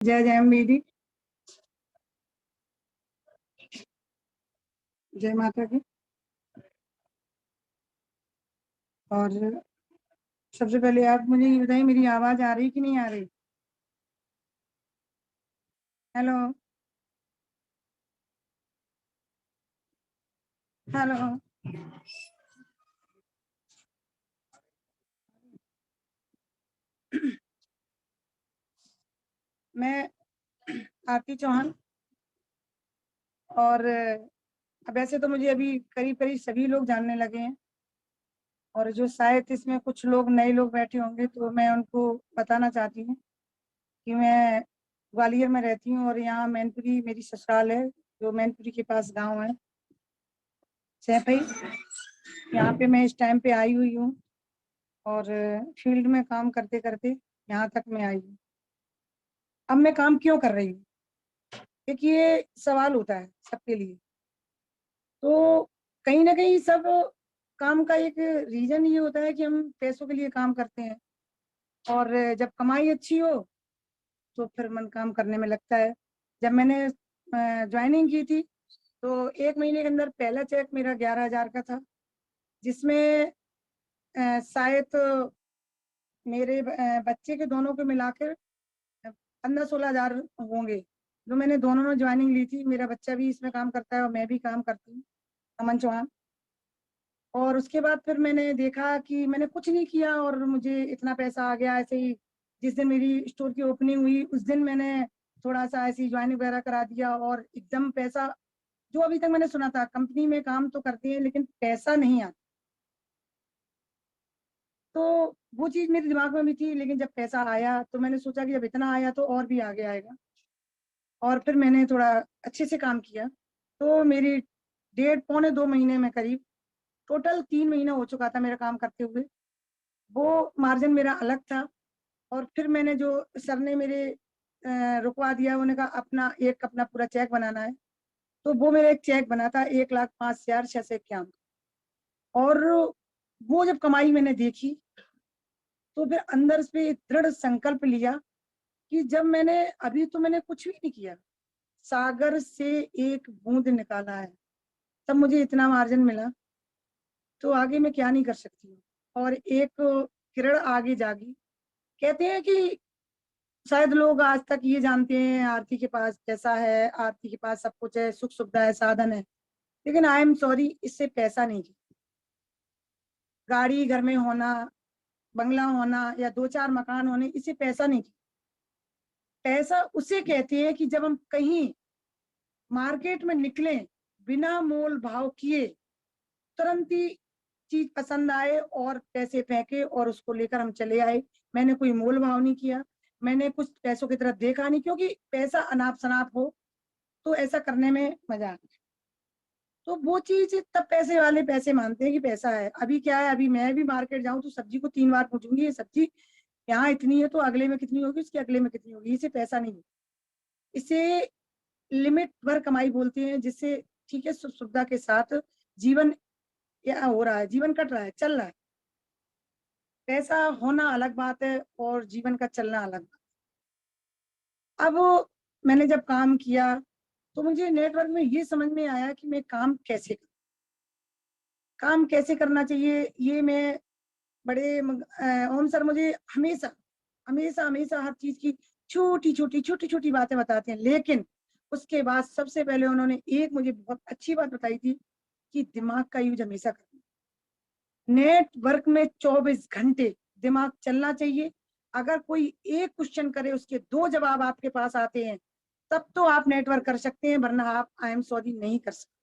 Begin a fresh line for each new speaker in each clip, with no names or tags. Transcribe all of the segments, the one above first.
जय जय मेरी जय माता की। और सबसे पहले आप मुझे ये बताइए, मेरी आवाज आ रही कि नहीं आ रही? Hello hello. मैं आरती चौहान। और वैसे तो मुझे अभी करीब करीब सभी लोग जानने लगे हैं, और जो शायद इसमें कुछ लोग नए लोग बैठे होंगे तो मैं उनको बताना चाहती हूँ कि मैं ग्वालियर में रहती हूँ, और यहाँ मैनपुरी मेरी ससुराल है, जो मैनपुरी के पास गांव है सैफई। यहाँ पे मैं इस टाइम पे आई हुई हूँ, और फील्ड में काम करते करते यहाँ तक मैं आई हूँ। अब मैं काम क्यों कर रही हूँ, एक ये सवाल होता है सबके लिए। तो कहीं ना कहीं सब काम का एक रीजन ये होता है कि हम पैसों के लिए काम करते हैं, और जब कमाई अच्छी हो तो फिर मन काम करने में लगता है। जब मैंने ज्वाइनिंग की थी तो 1 महीने के अंदर पहला चेक मेरा 11,000 का था, जिसमें शायद मेरे बच्चे के दोनों को मिलाकर 15-16 हजार होंगे, जो मैंने दोनों में ज्वाइनिंग ली थी। मेरा बच्चा भी इसमें काम करता है और मैं भी काम करती हूँ, अमन चौहान। और उसके बाद फिर मैंने देखा कि मैंने कुछ नहीं किया और मुझे इतना पैसा आ गया ऐसे ही। जिस दिन मेरी स्टोर की ओपनिंग हुई उस दिन मैंने थोड़ा सा ऐसी ज्वाइनिंग वगैरह करा दिया, और एकदम पैसा, जो अभी तक मैंने सुना था कंपनी में काम तो करते हैं लेकिन पैसा नहीं आता, तो वो चीज मेरे दिमाग में भी थी। लेकिन जब पैसा आया तो मैंने सोचा कि जब इतना आया तो और भी आगे आएगा, और फिर मैंने थोड़ा अच्छे से काम किया। तो मेरी 1.5 पौने 2 महीने में करीब टोटल 3 महीना हो चुका था मेरा काम करते हुए। वो मार्जिन मेरा अलग था। और फिर मैंने जो सर ने मेरे रुकवा दिया, उन्होंने कहा अपना पूरा चेक बनाना है। तो वो मेरा एक चेक बना था 1,05,651। और वो जब कमाई मैंने देखी तो फिर अंदर से दृढ़ संकल्प लिया कि जब मैंने अभी तो मैंने कुछ भी नहीं किया, सागर से एक बूंद निकाला है, तब मुझे इतना मार्जिन मिला, तो आगे मैं क्या नहीं कर सकती हूँ। और एक किरण आगे जागी। कहते हैं कि शायद लोग आज तक ये जानते हैं आरती के पास पैसा है, आरती के पास सब कुछ है, सुख सुविधा है, साधन है, लेकिन आई एम सॉरी, इससे पैसा नहीं जीता। गाड़ी घर में होना, बंगला होना या 2-4 मकान होने, इससे पैसा नहीं जीता। पैसा उसे कहते हैं कि जब हम कहीं मार्केट में निकले, बिना मोल भाव किए तुरंत ही चीज पसंद आए और पैसे फेंके और उसको लेकर हम चले आए। मैंने कोई मोल भाव नहीं किया, मैंने कुछ पैसों की तरफ देखा नहीं, क्योंकि पैसा अनाप शनाप हो तो ऐसा करने में मजा आता है। तो वो चीज तब पैसे वाले पैसे मानते हैं कि पैसा है। अभी क्या है, अभी मैं भी मार्केट जाऊं तो सब्जी को 3 बार पूछूंगी, ये सब्जी यहाँ इतनी है तो अगले में कितनी होगी, उसके अगले में कितनी होगी। इसे पैसा नहीं है, इसे लिमिट भर कमाई बोलते हैं, जिससे ठीक है सुख सुविधा के साथ जीवन या हो रहा है, जीवन कट रहा है, चल रहा है। पैसा होना अलग बात है और जीवन का चलना अलग बात। अब मैंने जब काम किया तो मुझे नेटवर्क में ये समझ में आया कि मैं काम कैसे करना चाहिए। ये मैं ओम सर मुझे हमेशा हमेशा हमेशा हर चीज की छोटी छोटी बातें बताते हैं, लेकिन उसके बाद सबसे पहले उन्होंने एक मुझे बहुत अच्छी बात बताई थी कि दिमाग का यूज हमेशा करना। नेटवर्क में 24 घंटे दिमाग चलना चाहिए। अगर कोई एक क्वेश्चन करे उसके 2 जवाब आपके पास आते हैं, तब तो आप नेटवर्क कर सकते हैं, वरना आप आई एम सॉरी नहीं कर सकते।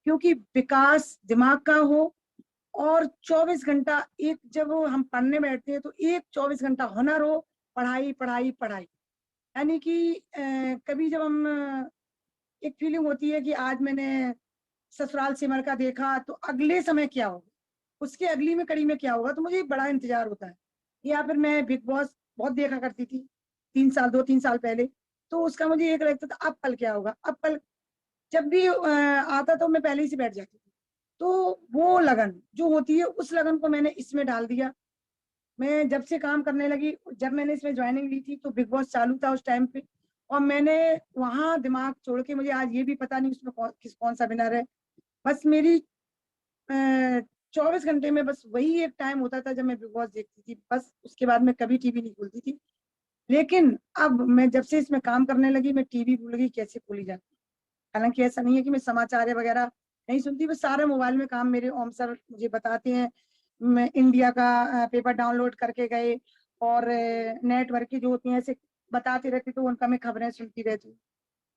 क्योंकि विकास दिमाग का हो, और 24 घंटा एक, जब हम पढ़ने बैठते हैं तो एक 24 घंटा हुनर हो, पढ़ाई पढ़ाई पढ़ाई। यानी कि कभी जब हम एक फीलिंग होती है कि आज मैंने ससुराल सिमर का देखा तो अगले समय क्या होगा, उसके अगली में कड़ी में क्या होगा, तो मुझे बड़ा इंतजार होता है। या फिर मैं बिग बॉस बहुत देखा करती थी 3 साल 2-3 साल पहले, तो उसका मुझे एक लगता था अब कल क्या होगा, अब कल जब भी आता तो मैं पहले ही से बैठ जाती थी। तो वो लगन जो होती है, उस लगन को मैंने इसमें डाल दिया। मैं जब से काम करने लगी, जब मैंने इसमें ज्वाइनिंग ली थी तो बिग बॉस चालू था उस टाइम पे, और मैंने वहां दिमाग छोड़ के, मुझे आज ये भी पता नहीं उसमें कौन सा विनर है। बस मेरी 24 घंटे में बस वही एक टाइम होता था जब मैं बिग बॉस देखती थी, बस उसके बाद मैं कभी टीवी नहीं खोलती थी। लेकिन अब मैं जब से इसमें काम करने लगी, मैं टीवी भूल गई कैसे खोली जाती। हालांकि ऐसा नहीं है कि मैं समाचार वगैरह नहीं सुनती, बस सारा मोबाइल में काम मेरे ओम सर मुझे बताते हैं। मैं इंडिया का पेपर डाउनलोड करके गए, और नेटवर्क की जो होती हैं ऐसे बताते रहते, तो उनका मैं खबरें सुनती रहती हूँ।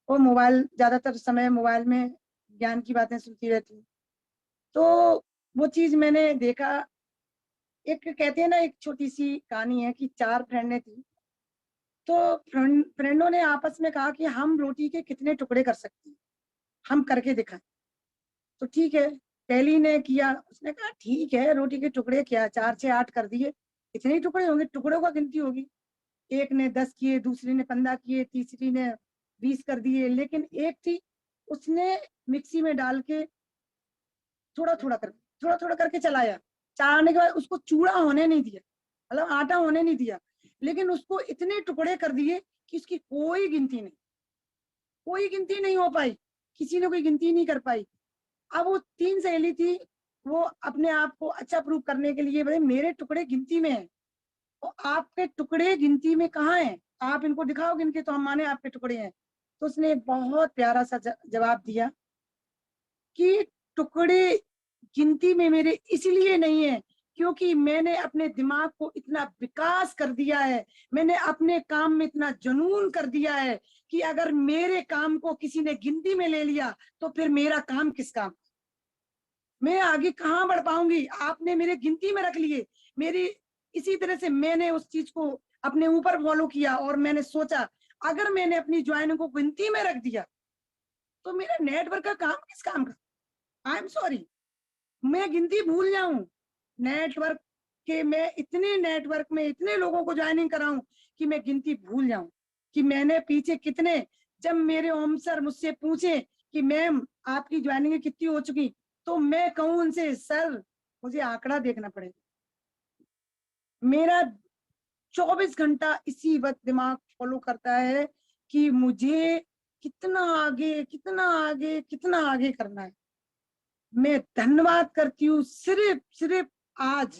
और मोबाइल ज्यादातर समय मोबाइल में ज्ञान की बातें सुनती रहती हूँ। तो वो चीज मैंने देखा। एक कहते हैं ना, एक छोटी सी कहानी है कि चार फ्रेंडें थी। तो फ्रेंडों ने आपस में कहा कि हम रोटी के कितने टुकड़े कर सकते हैं, हम करके दिखाएं। तो ठीक है, पहली ने किया, उसने कहा ठीक है, रोटी के टुकड़े क्या, 4 6 8 कर दिए, इतने ही टुकड़े होंगे, टुकड़ों का गिनती होगी। एक ने 10 किए, दूसरी ने 15 किए, तीसरी ने 20 कर दिए। लेकिन एक थी, उसने मिक्सी में डाल के थोड़ा थोड़ा करके चलाया। चलाने के बाद उसको चूड़ा होने नहीं दिया, मतलब आटा होने नहीं दिया, लेकिन उसको इतने टुकड़े कर दिए कि उसकी कोई गिनती नहीं, कोई गिनती नहीं हो पाई, किसी ने कोई गिनती नहीं कर पाई। अब वो 3 सहेली थी, वो अपने आप को अच्छा प्रूव करने के लिए, भाई मेरे टुकड़े गिनती में है, और आपके टुकड़े गिनती में कहाँ है, आप इनको दिखाओ गिन के तो हम माने आपके टुकड़े हैं। तो उसने एक बहुत प्यारा सा जवाब दिया कि टुकड़े गिनती में मेरे इसलिए नहीं है क्योंकि मैंने अपने दिमाग को इतना विकास कर दिया है, मैंने अपने काम में इतना जुनून कर दिया है कि अगर मेरे काम को किसी ने गिनती में ले लिया तो फिर मेरा काम किस काम, मैं आगे कहाँ बढ़ पाऊंगी। आपने मेरे गिनती में रख लिए, मेरी इसी तरह से मैंने उस चीज को अपने ऊपर फॉलो किया, और मैंने सोचा अगर मैंने अपनी ज्वाइनिंग को गिनती में रख दिया तो मेरा नेटवर्क का काम किस काम का। आई एम सॉरी, मैं गिनती भूल जाऊं नेटवर्क के, मैं इतने नेटवर्क में इतने लोगों को ज्वाइनिंग कराऊं कि मैं गिनती भूल जाऊं कि मैंने पीछे कितने। जब मेरे ओम सर मुझसे पूछे कि मैम आपकी ज्वाइनिंग कितनी हो चुकी, तो मैं कहूं उनसे सर मुझे आंकड़ा देखना पड़ेगा। मेरा 24 घंटा इसी वक्त दिमाग फॉलो करता है कि मुझे कितना आगे कितना आगे कितना आगे करना है। मैं धन्यवाद करती हूँ सिर्फ सिर्फ आज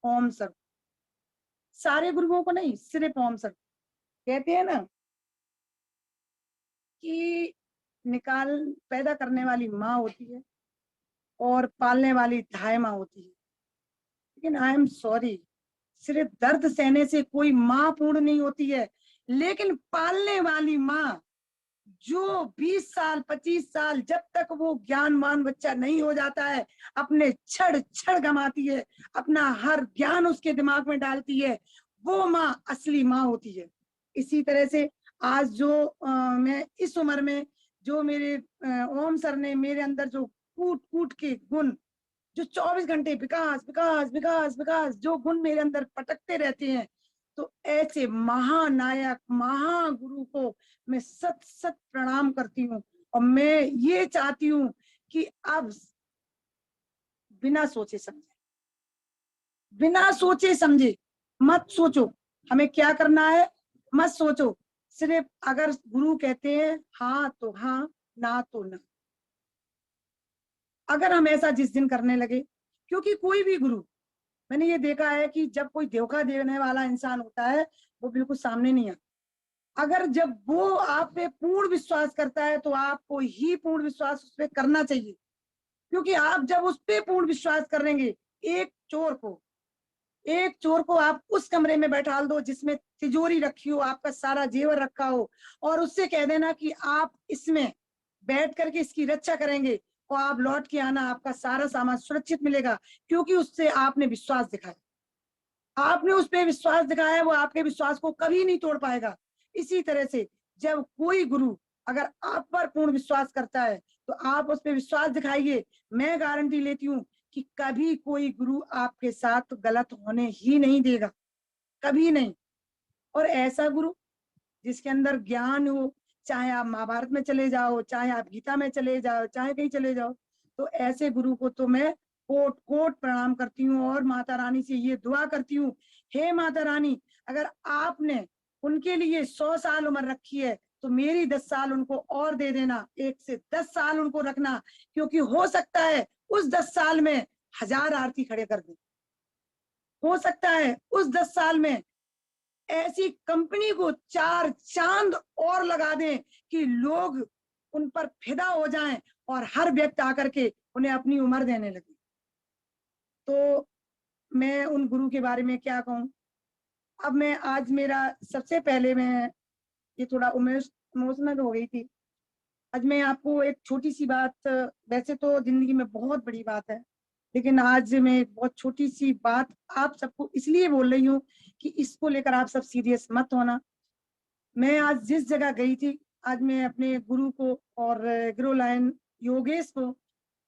ओम सर, सारे गुरुओं को नहीं, सिर्फ ओम सर। कहते हैं ना कि निकाल पैदा करने वाली माँ होती है और पालने वाली धाय माँ होती है, लेकिन आई एम सॉरी, सिर्फ दर्द सहने से कोई माँ पूर्ण नहीं होती है। लेकिन पालने वाली माँ जो 20 साल 25 साल जब तक वो ज्ञानवान बच्चा नहीं हो जाता है, अपने क्षण क्षण गमाती है, अपना हर ज्ञान उसके दिमाग में डालती है, वो माँ असली माँ होती है। इसी तरह से आज जो मैं इस उम्र में, जो मेरे ओम सर ने मेरे अंदर जो कूट कूट के गुण, जो 24 घंटे विकास विकास विकास विकास जो गुण मेरे अंदर पटकते रहते हैं, तो ऐसे महानायक महागुरु को मैं सत सत प्रणाम करती हूँ। और मैं ये चाहती हूँ कि अब बिना सोचे समझे, बिना सोचे समझे मत सोचो हमें क्या करना है, मत सोचो। सिर्फ अगर गुरु कहते हैं हाँ तो हाँ, ना तो ना। अगर हम ऐसा जिस दिन करने लगे, क्योंकि कोई भी गुरु, मैंने ये देखा है कि जब कोई धोखा देने वाला इंसान होता है वो बिल्कुल सामने नहीं आता। अगर जब वो आप पे पूर्ण विश्वास करता है तो आपको ही पूर्ण विश्वास उस पर करना चाहिए, क्योंकि आप जब उस पर पूर्ण विश्वास करेंगे, एक चोर को, एक चोर को आप उस कमरे में बैठा दो जिसमें तिजोरी रखी हो, आपका सारा जेवर रखा हो, और उससे कह देना कि आप इसमें बैठ करके इसकी रक्षा करेंगे, और आप लौट के आना, आपका सारा सामान सुरक्षित मिलेगा, क्योंकि उससे आपने विश्वास दिखाया, आपने उस पर विश्वास दिखाया, वो आपके विश्वास को कभी नहीं तोड़ पाएगा। इसी तरह से जब कोई गुरु अगर आप पर पूर्ण विश्वास करता है तो आप उस पर विश्वास दिखाइए। मैं गारंटी लेती हूँ कि कभी कोई गुरु आपके साथ गलत होने ही नहीं देगा, कभी नहीं। और ऐसा गुरु जिसके अंदर ज्ञान हो, चाहे आप महाभारत में चले जाओ, चाहे आप गीता में चले जाओ, चाहे कहीं चले जाओ, तो ऐसे गुरु को तो मैं कोट कोट प्रणाम करती हूँ, और माता रानी से ये दुआ करती हूँ, हे माता रानी, अगर आपने उनके लिए 100 साल उम्र रखी है, तो मेरी 10 साल उनको और दे देना, 1 से 10 साल उनको रखना, क्योंकि हो सकता है उस 10 साल में 1000 आरती खड़े कर दें। हो सकता है उस 10 साल में ऐसी कंपनी को 4 चांद और लगा दें कि लोग उन पर फिदा हो जाएं और हर व्यक्ति आकर के उन्हें अपनी उम्र देने लगे। तो मैं उन गुरु के बारे में क्या कहूँ। अब मैं आज मेरा सबसे पहले मैं ये थोड़ा इमोशनल हो गई थी। आज मैं आपको एक छोटी सी बात, वैसे तो जिंदगी में बहुत बड़ी बात है, लेकिन आज मैं एक बहुत छोटी सी बात आप सबको इसलिए बोल रही हूँ कि इसको लेकर आप सब सीरियस मत होना। मैं आज जिस जगह गई थी, आज मैं अपने गुरु को और गुरु लायन योगेश को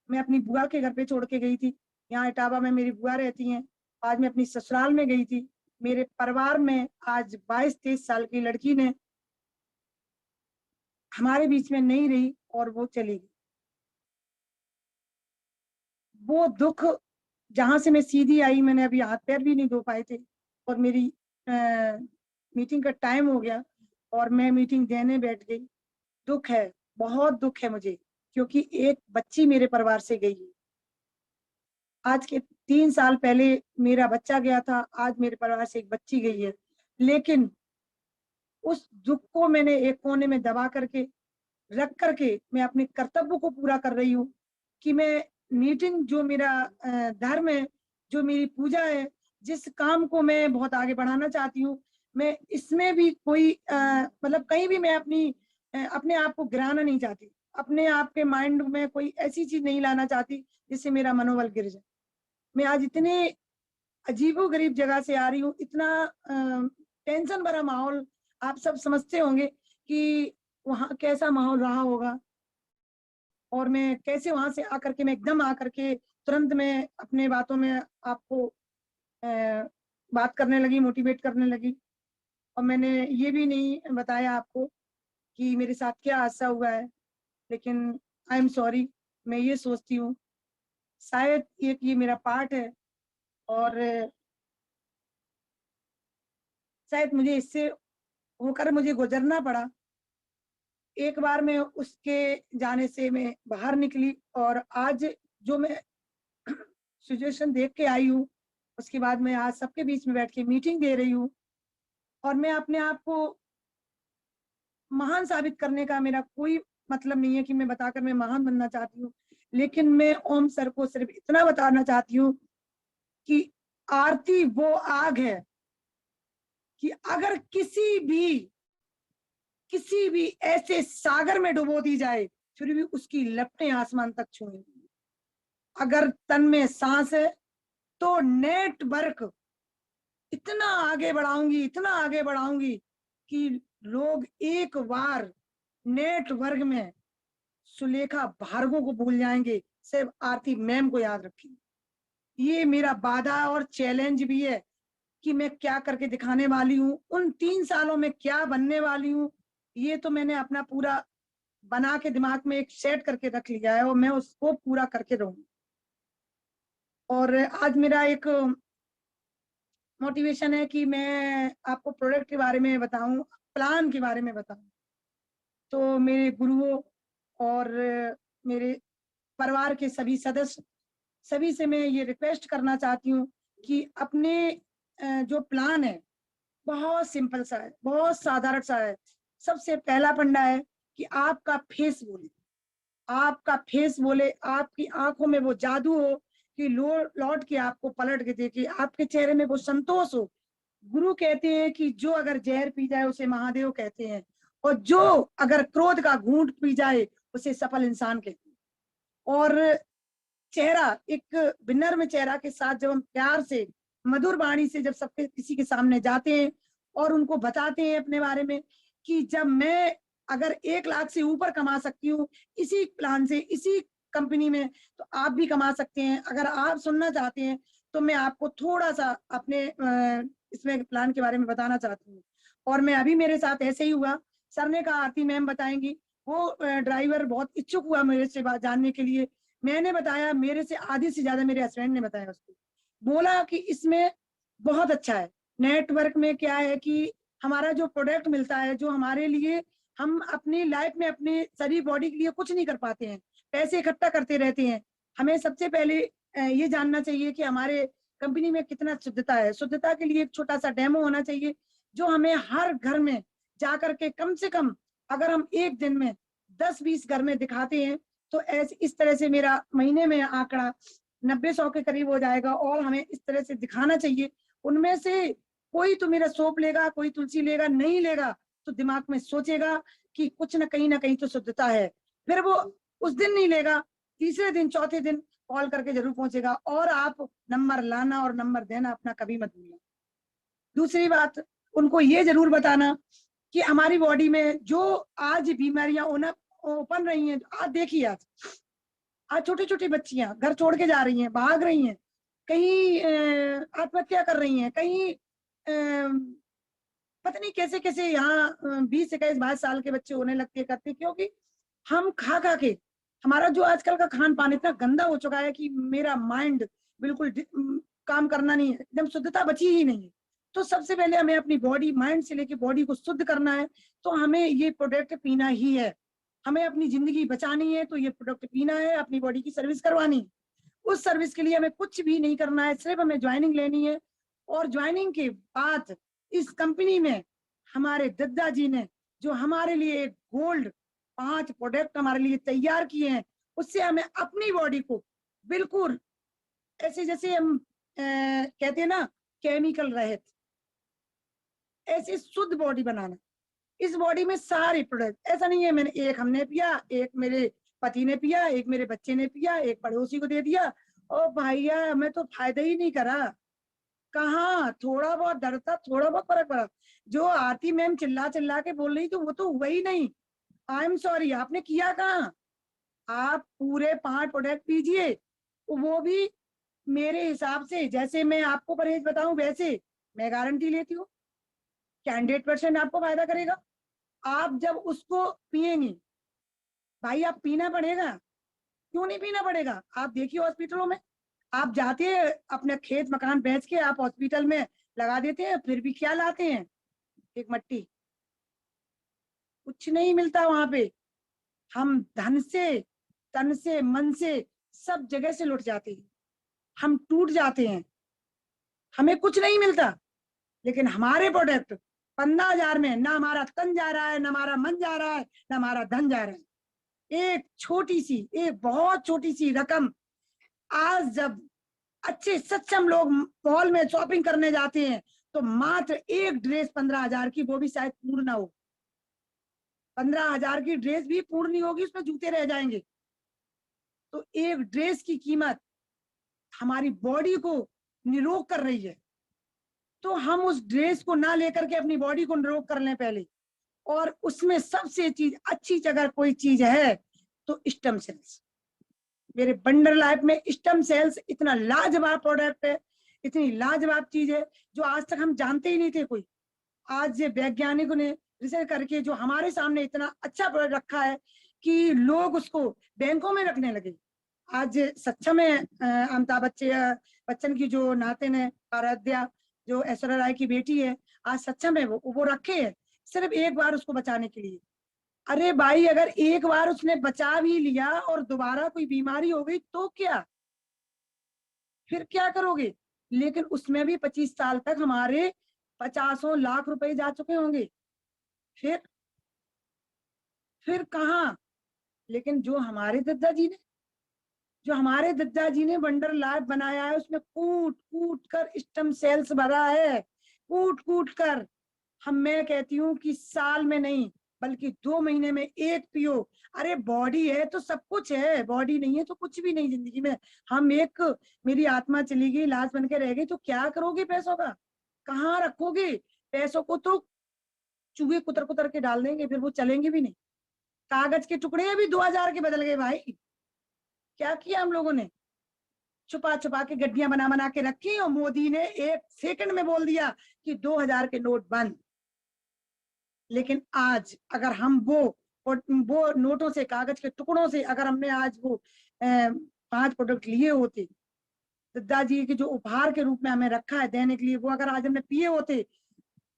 मैं अपनी बुआ के घर पे छोड़ के गई थी। यहाँ इटावा में मेरी बुआ रहती हैं। आज मैं अपनी ससुराल में गई थी। मेरे परिवार में आज 22-23 साल की लड़की ने हमारे बीच में नहीं रही और वो चली गई। वो दुख, जहां से मैं सीधी आई, मैंने अभी हाथ पैर भी नहीं धो पाए थे और मेरी मीटिंग का टाइम हो गया और मैं मीटिंग देने बैठ गई। दुख है, बहुत दुख है मुझे, क्योंकि एक बच्ची मेरे परिवार से गई है। आज के 3 साल पहले मेरा बच्चा गया था, आज मेरे परिवार से एक बच्ची गई है। लेकिन उस दुख को मैंने एक कोने में दबा करके रख करके मैं अपने कर्तव्य को पूरा कर रही हूँ कि मैं मीटिंग, जो मेरा धर्म है, जो मेरी पूजा है, जिस काम को मैं बहुत आगे बढ़ाना चाहती हूँ, मैं इसमें भी कोई मतलब कहीं भी मैं अपने आप को गिराना नहीं चाहती। अपने आप के माइंड में कोई ऐसी चीज नहीं लाना चाहती जिससे मेरा मनोबल गिर जाए। मैं आज इतने अजीबो-गरीब जगह से आ रही हूँ, इतना टेंशन भरा माहौल, आप सब समझते होंगे कि वहाँ कैसा माहौल रहा होगा और मैं कैसे वहां से आकर के मैं एकदम आकर के तुरंत मैं अपने बातों में आपको बात करने लगी, मोटिवेट करने लगी। और मैंने ये भी नहीं बताया आपको कि मेरे साथ क्या हादसा हुआ है, लेकिन आई एम सॉरी। मैं ये सोचती हूँ शायद एक ये मेरा पार्ट है और शायद मुझे इससे होकर मुझे गुजरना पड़ा। एक बार मैं उसके जाने से मैं बाहर निकली और आज जो मैं सिचुएशन देख के आई हूँ, उसके बाद मैं आज सबके बीच में बैठ के मीटिंग दे रही हूँ और मैं अपने आप को महान साबित करने का मेरा कोई मतलब नहीं है कि मैं बताकर मैं महान बनना चाहती हूँ, लेकिन मैं ओम सर को सिर्फ इतना बताना चाहती हूँ कि आरती वो आग है कि अगर किसी भी ऐसे सागर में डुबो दी जाए, फिर भी उसकी लपटें आसमान तक छूएंगी। अगर तन में सांस है तो नेटवर्क इतना आगे बढ़ाऊंगी, इतना आगे बढ़ाऊंगी कि लोग एक बार नेटवर्क में सुलेखा भार्गव को भूल जाएंगे, सिर्फ आरती मैम को याद रखेंगे। ये मेरा वादा और चैलेंज भी है कि मैं क्या करके दिखाने वाली हूँ, उन 3 सालों में क्या बनने वाली हूँ। ये तो मैंने अपना पूरा बना के दिमाग में एक सेट करके रख लिया है और मैं उसको पूरा करके रहूंगी। और आज मेरा एक मोटिवेशन है कि मैं आपको प्रोडक्ट के बारे में बताऊं, प्लान के बारे में बताऊं। तो मेरे गुरुओं और मेरे परिवार के सभी सदस्य, सभी से मैं ये रिक्वेस्ट करना चाहती हूँ कि अपने जो प्लान है बहुत सिंपल सा है, बहुत साधारण सा है। सबसे पहला फंडा है कि आपका फेस बोले, आपका फेस बोले, आपकी आंखों में वो जादू हो कि लौट के आपको पलट के देखे, आपके चेहरे में वो संतोष हो। गुरु कहते हैं कि जो अगर जहर पी जाए उसे महादेव कहते हैं, और जो अगर क्रोध का घूंट पी जाए उसे सफल इंसान कहते हैं। और चेहरा, एक विनम्र चेहरा के साथ जब हम प्यार से, मधुर वाणी से जब सबके किसी के सामने जाते हैं और उनको बताते हैं अपने बारे में कि जब मैं अगर 1 लाख से ऊपर कमा सकती हूँ इसी प्लान से, इसी कंपनी में, तो आप भी कमा सकते हैं। अगर आप सुनना चाहते हैं तो मैं आपको थोड़ा सा अपने इसमें प्लान के बारे में बताना चाहती हूँ। और मैं अभी मेरे साथ ऐसे ही हुआ, सर ने कहा आरती मैम बताएंगी। वो ड्राइवर बहुत इच्छुक हुआ मेरे से बात जानने के लिए। मैंने बताया, मेरे से आधी से ज्यादा मेरे हस्बैंड ने बताया उसको। बोला कि इसमें बहुत अच्छा है। नेटवर्क में क्या है कि हमारा जो प्रोडक्ट मिलता है, जो हमारे लिए हम अपनी लाइफ में अपने शरीर बॉडी के लिए कुछ नहीं कर पाते हैं, पैसे इकट्ठा करते रहते हैं। हमें सबसे पहले ये जानना चाहिए कि हमारे कंपनी में कितना शुद्धता है। शुद्धता के लिए एक छोटा सा डेमो होना चाहिए, जो हमें हर घर में जा करके कम से कम अगर हम एक दिन में 10-20 घर में दिखाते हैं, तो ऐसे इस तरह से मेरा महीने में आंकड़ा 90-100 के करीब हो जाएगा। और हमें इस तरह से दिखाना चाहिए। उनमें से कोई तो मेरा सोप लेगा, कोई तुलसी लेगा, नहीं लेगा तो दिमाग में सोचेगा कि कुछ ना कहीं तो शुद्धता है। फिर वो उस दिन नहीं लेगा, तीसरे दिन चौथे दिन कॉल करके जरूर पहुंचेगा। और आप नंबर लाना और नंबर देना अपना कभी मत भूलना। दूसरी बात, उनको ये जरूर बताना कि हमारी बॉडी में जो आज बीमारियां ओपन रही हैं, आज देखिए, आज छोटी छोटी बच्चियां घर छोड़ के जा रही हैं, भाग रही हैं, कहीं आत्महत्या कर रही हैं, कहीं पता नहीं कैसे कैसे यहाँ 20-21-22 साल के बच्चे होने लगते करते, क्योंकि हम खा खा के, हमारा जो आजकल का खान पान इतना गंदा हो चुका है कि मेरा माइंड बिल्कुल काम करना नहीं है, एकदम शुद्धता बची ही नहीं है। तो सबसे पहले हमें अपनी बॉडी, माइंड से लेके बॉडी को शुद्ध करना है, तो हमें ये प्रोडक्ट पीना ही है। हमें अपनी जिंदगी बचानी है तो ये प्रोडक्ट पीना है, अपनी बॉडी की सर्विस करवानी है। उस सर्विस के लिए हमें कुछ भी नहीं करना है, सिर्फ हमें ज्वाइनिंग लेनी है। और ज्वाइनिंग के बाद इस कंपनी में हमारे दद्दा जी ने जो हमारे लिए एक गोल्ड 5 प्रोडक्ट हमारे लिए तैयार किए हैं, उससे हमें अपनी बॉडी को बिल्कुल ऐसे जैसे हम कहते हैं ना, केमिकल रहित, ऐसी शुद्ध बॉडी बनाना। इस बॉडी में सारे प्रोडक्ट, ऐसा नहीं है मैंने एक हमने पिया, एक मेरे पति ने पिया, एक मेरे बच्चे ने पिया, एक पड़ोसी को दे दिया, ओ भैया हमें तो फायदा ही नहीं करा। कहाँ थोड़ा बहुत डर था, थोड़ा बहुत फर्क पड़ा। जो आरती मैम चिल्ला चिल्ला के बोल रही थी वो तो हुआ ही नहीं। आई एम सॉरी, आपने किया कहाँ? आप पूरे 5 प्रोडक्ट पीजिए, वो भी मेरे हिसाब से, जैसे मैं आपको परहेज बताऊं वैसे मैं गारंटी लेती हूँ कि 100% आपको फायदा करेगा। आप जब उसको पिएंगे, भाई आप पीना पड़ेगा, क्यों नहीं पीना पड़ेगा? आप देखिए हॉस्पिटलों में, आप जाते हैं अपने खेत मकान बेच के आप हॉस्पिटल में लगा देते हैं, फिर भी क्या लाते हैं? एक मट्टी, कुछ नहीं मिलता वहां पे। हम धन से, तन से, मन से, सब जगह से लुट जाते हैं, हम टूट जाते हैं, हमें कुछ नहीं मिलता। लेकिन हमारे प्रोडक्ट 15,000 में ना हमारा तन जा रहा है, ना हमारा मन जा रहा है, ना हमारा धन जा रहा है। एक छोटी सी, एक बहुत छोटी सी रकम, आज जब अच्छे सक्षम लोग मॉल में शॉपिंग करने जाते हैं तो मात्र एक ड्रेस 15,000 की, वो भी शायद पूर्ण ना हो। 15,000 की ड्रेस भी पूर्ण नहीं होगी, उसमें जूते रह जाएंगे। तो एक ड्रेस की कीमत हमारी बॉडी को निरोग कर रही है, तो हम उस ड्रेस को ना लेकर के अपनी बॉडी को निरोग कर लें पहले। और उसमें सबसे चीज अच्छी, अगर कोई चीज है तो स्टेम सेल्स। मेरे बंडर लाइफ में स्टेम सेल्स इतना लाजवाब प्रोडक्ट है, इतनी लाजवाब चीज है जो आज तक हम जानते ही नहीं थे कोई। आज वैज्ञानिकों ने रिसर्च करके जो हमारे सामने इतना अच्छा प्रोडक्ट रखा है कि लोग उसको बैंकों में रखने लगे। आज सक्षम है अमिताभ बच्चन की जो नातिन है आराध्या, जो ऐश्वर्या राय की बेटी है, आज सक्षम है, वो रखे है सिर्फ एक बार उसको बचाने के लिए। अरे भाई, अगर एक बार उसने बचा भी लिया और दोबारा कोई बीमारी हो गई तो क्या, फिर क्या करोगे? लेकिन उसमें भी 25 साल तक हमारे 50 लाख रुपए जा चुके होंगे। फिर कहाँ? लेकिन जो हमारे दद्दा जी ने वंडर लाइफ बनाया है, उसमें कूट कूट कर स्टेम सेल्स भरा है, कूट कूट कर। मैं कहती हूँ कि साल में नहीं बल्कि 2 महीने में एक पियो। अरे बॉडी है तो सब कुछ है, बॉडी नहीं है तो कुछ भी नहीं जिंदगी में। हम एक, मेरी आत्मा चली गई, लाश बन के रह गई, तो क्या करोगे पैसों का? कहाँ रखोगे पैसों को? तो चूहे कुतर कुतर के डाल देंगे, फिर वो चलेंगे भी नहीं। कागज के टुकड़े अभी 2,000 के बदल गए भाई। क्या किया हम लोगों ने? छुपा छुपा के गड्डियां बना बना के रखी, और मोदी ने 1 सेकंड में बोल दिया कि 2,000 के नोट बंद। लेकिन आज अगर हम वो नोटों से, कागज के टुकड़ों से, अगर हमने आज वो 5 प्रोडक्ट लिए होते, दादाजी के जो उपहार के रूप में हमें रखा है देने के लिए, वो अगर आज हमने पिए होते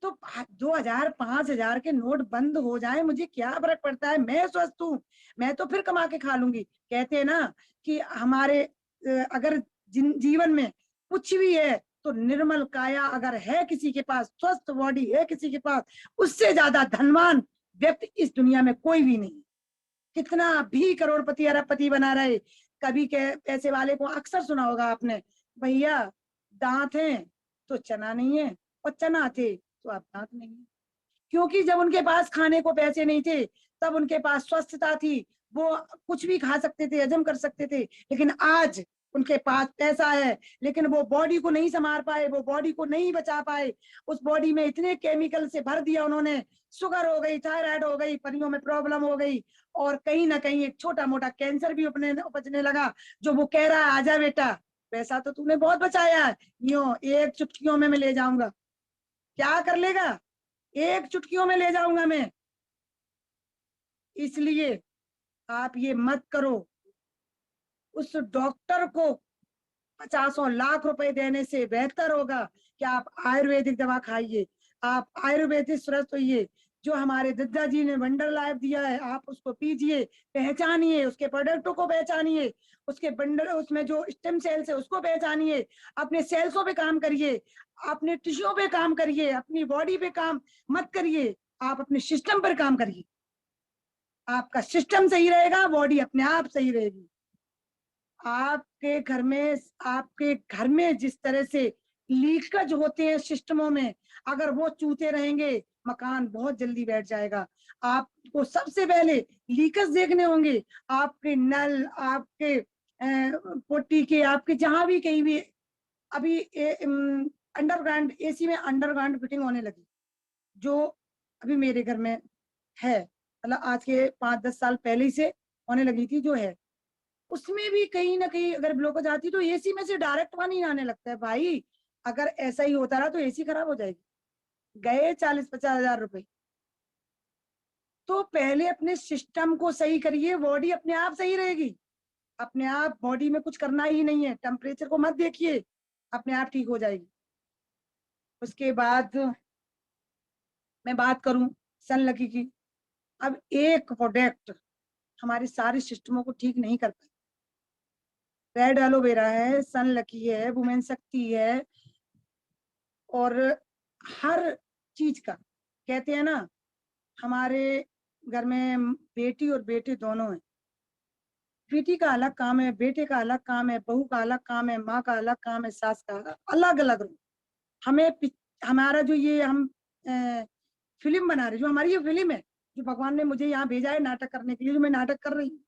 तो 2000 5000 के नोट बंद हो जाए, मुझे क्या फर्क पड़ता है, मैं स्वस्थ हूँ, मैं तो फिर कमा के खा लूंगी। कहते हैं ना कि हमारे अगर जीवन में कुछ भी है तो निर्मल काया अगर है किसी के पास, स्वस्थ बॉडी है किसी के पास, उससे ज्यादा धनवान व्यक्ति इस दुनिया में कोई भी नहीं। कितना भी करोड़पति अरबपति बना रहे, कभी के पैसे वाले को अक्सर सुना होगा आपने, भैया दांत हैं तो चना नहीं है, और चना थे तो अब दांत नहीं है। क्योंकि जब उनके पास खाने को पैसे नहीं थे, तब उनके पास स्वस्थता थी, वो कुछ भी खा सकते थे, हजम कर सकते थे। लेकिन आज उनके पास पैसा है, लेकिन वो बॉडी को नहीं संभाल पाए, वो बॉडी को नहीं बचा पाए, उस बॉडी में इतने केमिकल से भर दिया उन्होंने, शुगर हो गई, थायराइड हो गई, परियों में प्रॉब्लम हो गई, और कहीं ना कहीं एक छोटा मोटा कैंसर भी अपने उपजने लगा। जो वो कह रहा है आजा बेटा, पैसा तो तूने बहुत बचाया है, यूं एक चुटकियों में मैं ले जाऊंगा, क्या कर लेगा, एक चुटकियों में ले जाऊंगा मैं। इसलिए आप ये मत करो, उस डॉक्टर को पचासों लाख रुपए देने से बेहतर होगा कि आप आयुर्वेदिक दवा खाइए, आप आयुर्वेदिक स्वस्थ होइए। जो हमारे दद्दा जी ने वंडर लाइफ दिया है, आप उसको पीजिए, पहचानिए, उसके प्रोडक्टों को पहचानिए, उसके बंडल उसमें जो स्टेम सेल्स है उसको पहचानिए, अपने सेल्सों पे काम करिए, अपने टिश्यूओं पे काम करिए, अपनी बॉडी पे काम मत करिए, आप अपने सिस्टम पर काम करिए। आपका सिस्टम सही रहेगा, बॉडी अपने आप सही रहेगी। आपके घर में जिस तरह से लीकेज होते हैं सिस्टमों में, अगर वो चूते रहेंगे, मकान बहुत जल्दी बैठ जाएगा। आपको सबसे पहले लीकेज देखने होंगे, आपके नल, आपके पोटी के, आपके जहां भी कहीं भी। अभी अंडरग्राउंड एसी में अंडरग्राउंड फिटिंग होने लगी, जो अभी मेरे घर में है, मतलब आज के 5-10 साल पहले ही से होने लगी थी जो है। उसमें भी कहीं ना कहीं अगर ब्लॉकेज आती तो एसी में से डायरेक्ट पानी आने लगता है भाई। अगर ऐसा ही होता रहा तो एसी खराब हो जाएगी, गए 40-50 हजार रुपए। तो पहले अपने सिस्टम को सही करिए, बॉडी अपने आप सही रहेगी। अपने आप बॉडी में कुछ करना ही नहीं है, टेम्परेचर को मत देखिए, अपने आप ठीक हो जाएगी। उसके बाद मैं बात करूं सनलकी की। अब एक प्रोडक्ट हमारे सारे सिस्टमों को ठीक नहीं कर पाए। रेड एलोवेरा है, सनलकी है, वुमेन शक्ति है, और हर चीज का कहते हैं ना, हमारे घर में बेटी और बेटे दोनों हैं। बेटी का अलग काम है, बेटे का अलग काम है, बहू का अलग काम है, माँ का अलग काम है, सास का अलग अलग रूप। हमें हमारा जो ये हम फिल्म बना रहे, जो हमारी ये फिल्म है, जो भगवान ने मुझे यहाँ भेजा है नाटक करने के लिए, जो मैं नाटक कर रही हूँ,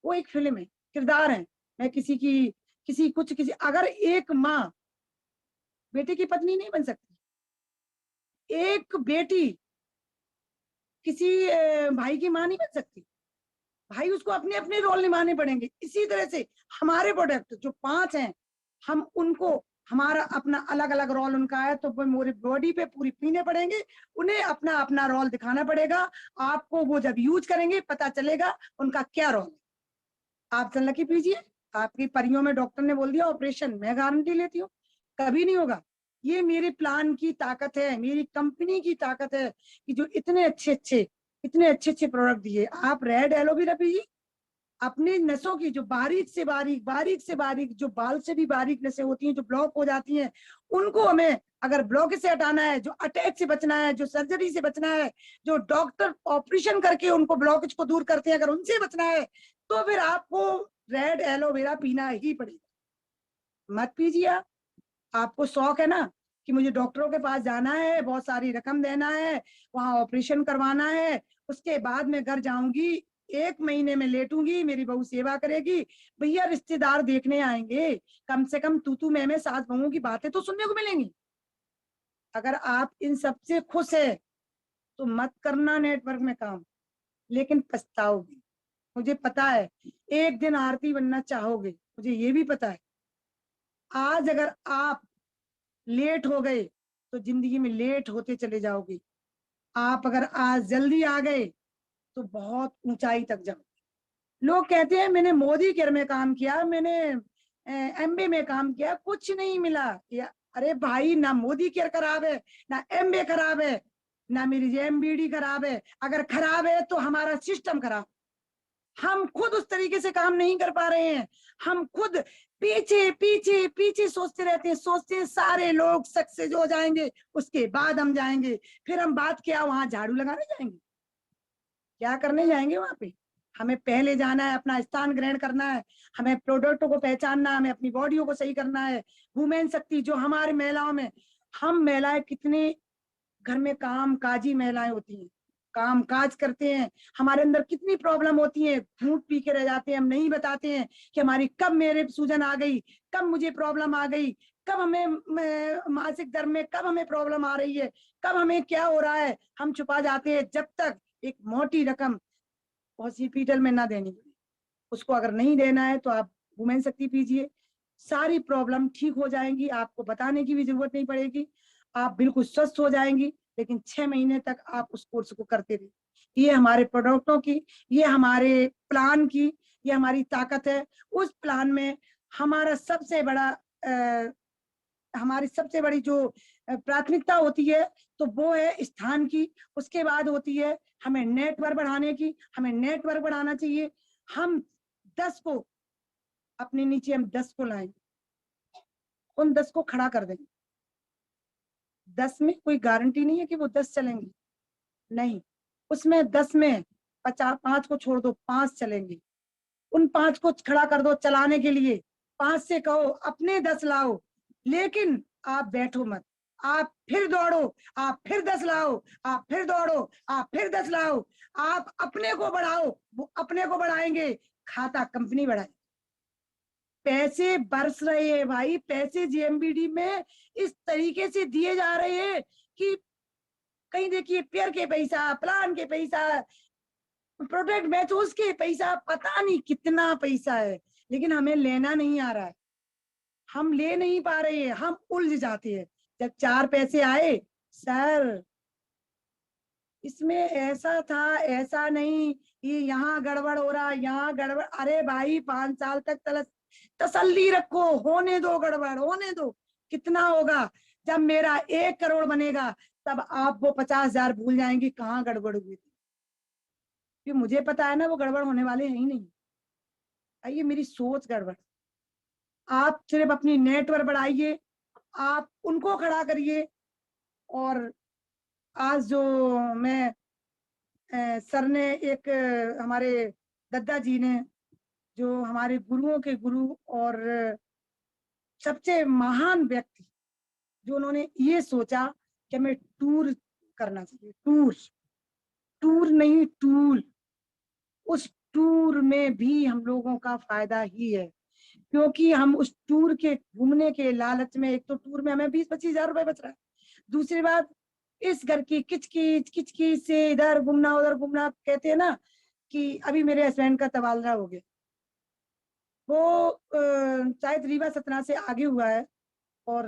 वो एक फिल्म है, किरदार है। मैं किसी की किसी अगर एक माँ बेटे की पत्नी नहीं बन सकती, एक बेटी किसी भाई की माँ नहीं बन सकती, भाई उसको अपने अपने रोल निभाने पड़ेंगे। इसी तरह से हमारे प्रोडक्ट जो 5 हैं, हम उनको हमारा अपना अलग अलग रोल उनका है, तो वो मेरी बॉडी पे पूरी पीने पड़ेंगे, उन्हें अपना अपना रोल दिखाना पड़ेगा। आपको वो जब यूज करेंगे पता चलेगा उनका क्या रोल है। आप सनलकी पीजिए, आपकी परियों में डॉक्टर ने बोल दिया ऑपरेशन, मैं गारंटी लेती हूँ कभी नहीं होगा। ये मेरे प्लान की ताकत है, मेरी कंपनी की ताकत है कि जो इतने अच्छे अच्छे प्रोडक्ट दिए। आप रेड एलोवेरा पीजिए, अपने नसों की जो बारीक से बारीक जो बाल से भी बारीक नसें होती हैं जो ब्लॉक हो जाती हैं, उनको हमें अगर ब्लॉक से हटाना है, जो अटैक से बचना है, जो सर्जरी से बचना है, जो डॉक्टर ऑपरेशन करके उनको ब्लॉकेज को दूर करते हैं, अगर उनसे बचना है, तो फिर आपको रेड एलोवेरा पीना ही पड़ेगा। मत पीजिए आपको शौक है ना कि मुझे डॉक्टरों के पास जाना है, बहुत सारी रकम देना है, वहां ऑपरेशन करवाना है, उसके बाद मैं घर जाऊंगी, 1 महीने में लेटूंगी, मेरी बहू सेवा करेगी, भैया रिश्तेदार देखने आएंगे, कम से कम तू मैं सास बहुओं की बातें तो सुनने को मिलेंगी। अगर आप इन सबसे खुश है तो मत करना नेटवर्क में काम, लेकिन पछताओगे, मुझे पता है। एक दिन आरती बनना चाहोगे, मुझे ये भी पता है। आज अगर आप लेट हो गए तो जिंदगी में लेट होते चले जाओगे। आप अगर आज जल्दी आ गए तो बहुत ऊंचाई तक जाओगे। लोग कहते हैं मैंने मोदी केयर में काम किया, मैंने एमबी में काम किया, कुछ नहीं मिला। या अरे भाई, ना मोदी केयर खराब है, ना एमबे खराब है, ना मेरी एमबीडी खराब है। अगर खराब है तो हमारा सिस्टम खराब। हम खुद उस तरीके से काम नहीं कर पा रहे हैं। हम खुद पीछे पीछे पीछे सोचते रहते हैं, सोचते हैं सारे लोग सक्सेस हो जाएंगे, उसके बाद हम जाएंगे। फिर हम बात क्या वहां झाड़ू लगाने जाएंगे? क्या करने जाएंगे वहां पे? हमें पहले जाना है, अपना स्थान ग्रहण करना है, हमें प्रोडक्टों को पहचानना है, हमें अपनी बॉडियों को सही करना है। वुमेन शक्ति जो हमारे महिलाओं में, हम महिलाएं कितने घर में काम काजी महिलाएं होती हैं, काम काज करते हैं। हमारे अंदर कितनी प्रॉब्लम होती है, घूंट पी के रह जाते हैं, हम नहीं बताते हैं कि हमारी कब मेरे सूजन आ गई, कब मुझे प्रॉब्लम आ गई, कब हमें मासिक धर्म में कब हमें प्रॉब्लम आ रही है, कब हमें क्या हो रहा है। हम छुपा जाते हैं जब तक एक मोटी रकम हॉस्पिटल में ना देनी पड़े। उसको अगर नहीं देना है तो आप वुमेन शक्ति पीजिए, सारी प्रॉब्लम ठीक हो जाएंगी, आपको बताने की भी जरूरत नहीं पड़ेगी, आप बिल्कुल स्वस्थ हो जाएंगी। लेकिन 6 महीने तक आप उस कोर्स को करते रहिए। ये हमारे प्रोडक्टों की, ये हमारे प्लान की, ये हमारी ताकत है। उस प्लान में हमारा सबसे बड़ा हमारी सबसे बड़ी जो प्राथमिकता होती है तो वो है स्थान की। उसके बाद होती है हमें नेटवर्क बढ़ाने की, हमें नेटवर्क बढ़ाना चाहिए। हम 10 को अपने नीचे, हम 10 को लाएंगे, उन 10 को खड़ा कर देंगे। 10 में कोई गारंटी नहीं है कि वो 10 चलेंगे, नहीं। उसमें 10 में 5 को छोड़ दो, 5 चलेंगे। उन 5 को खड़ा कर दो चलाने के लिए। 5 से कहो अपने 10 लाओ, लेकिन आप बैठो मत, आप फिर दौड़ो, आप फिर 10 लाओ, आप फिर दौड़ो, आप फिर 10 लाओ। आप अपने को बढ़ाओ, वो अपने को बढ़ाएंगे, खाता कंपनी बढ़ाए। पैसे बरस रहे हैं भाई, पैसे जेएमबीडी में इस तरीके से दिए जा रहे हैं कि कहीं देखिए पेयर के पैसा, प्लान के पैसा, प्रोडक्ट बैच उसके पैसा, पता नहीं कितना पैसा है, लेकिन हमें लेना नहीं आ रहा है। हम ले नहीं पा रहे हैं, हम उलझ जाते हैं। जब 4 पैसे आए, सर इसमें ऐसा था, ऐसा नहीं, ये यहाँ गड़बड़ हो रहा, यहाँ गड़बड़। अरे भाई 5 साल तक तसल्ली रखो, होने दो, गड़बड़ होने दो। कितना होगा? जब मेरा 1 करोड़ बनेगा तब आप वो 50,000 भूल जाएंगे कहाँ गड़बड़ हुई थी। क्योंकि मुझे पता है ना वो गड़बड़ होने वाले हैं ही नहीं। ये मेरी सोच गड़बड़। आप सिर्फ अपनी नेटवर्क बढ़ाइए, आप उनको खड़ा करिए। और आज जो मैं सर ने एक हमारे दद्दा जी ने, जो हमारे गुरुओं के गुरु और सबसे महान व्यक्ति, जो उन्होंने ये सोचा कि हमें टूर करना चाहिए, टूर, टूर नहीं टूल। उस टूर में भी हम लोगों का फायदा ही है, क्योंकि हम उस टूर के घूमने के लालच में, एक तो टूर में हमें 20-25 हजार रुपए बच रहा है, दूसरी बात इस घर की किचकिच किचकिच से इधर घूमना उधर घूमना। कहते हैं ना कि अभी मेरे हस्बैंड का तबादला हो गया, वो शायद रीवा सतना से आगे हुआ है, और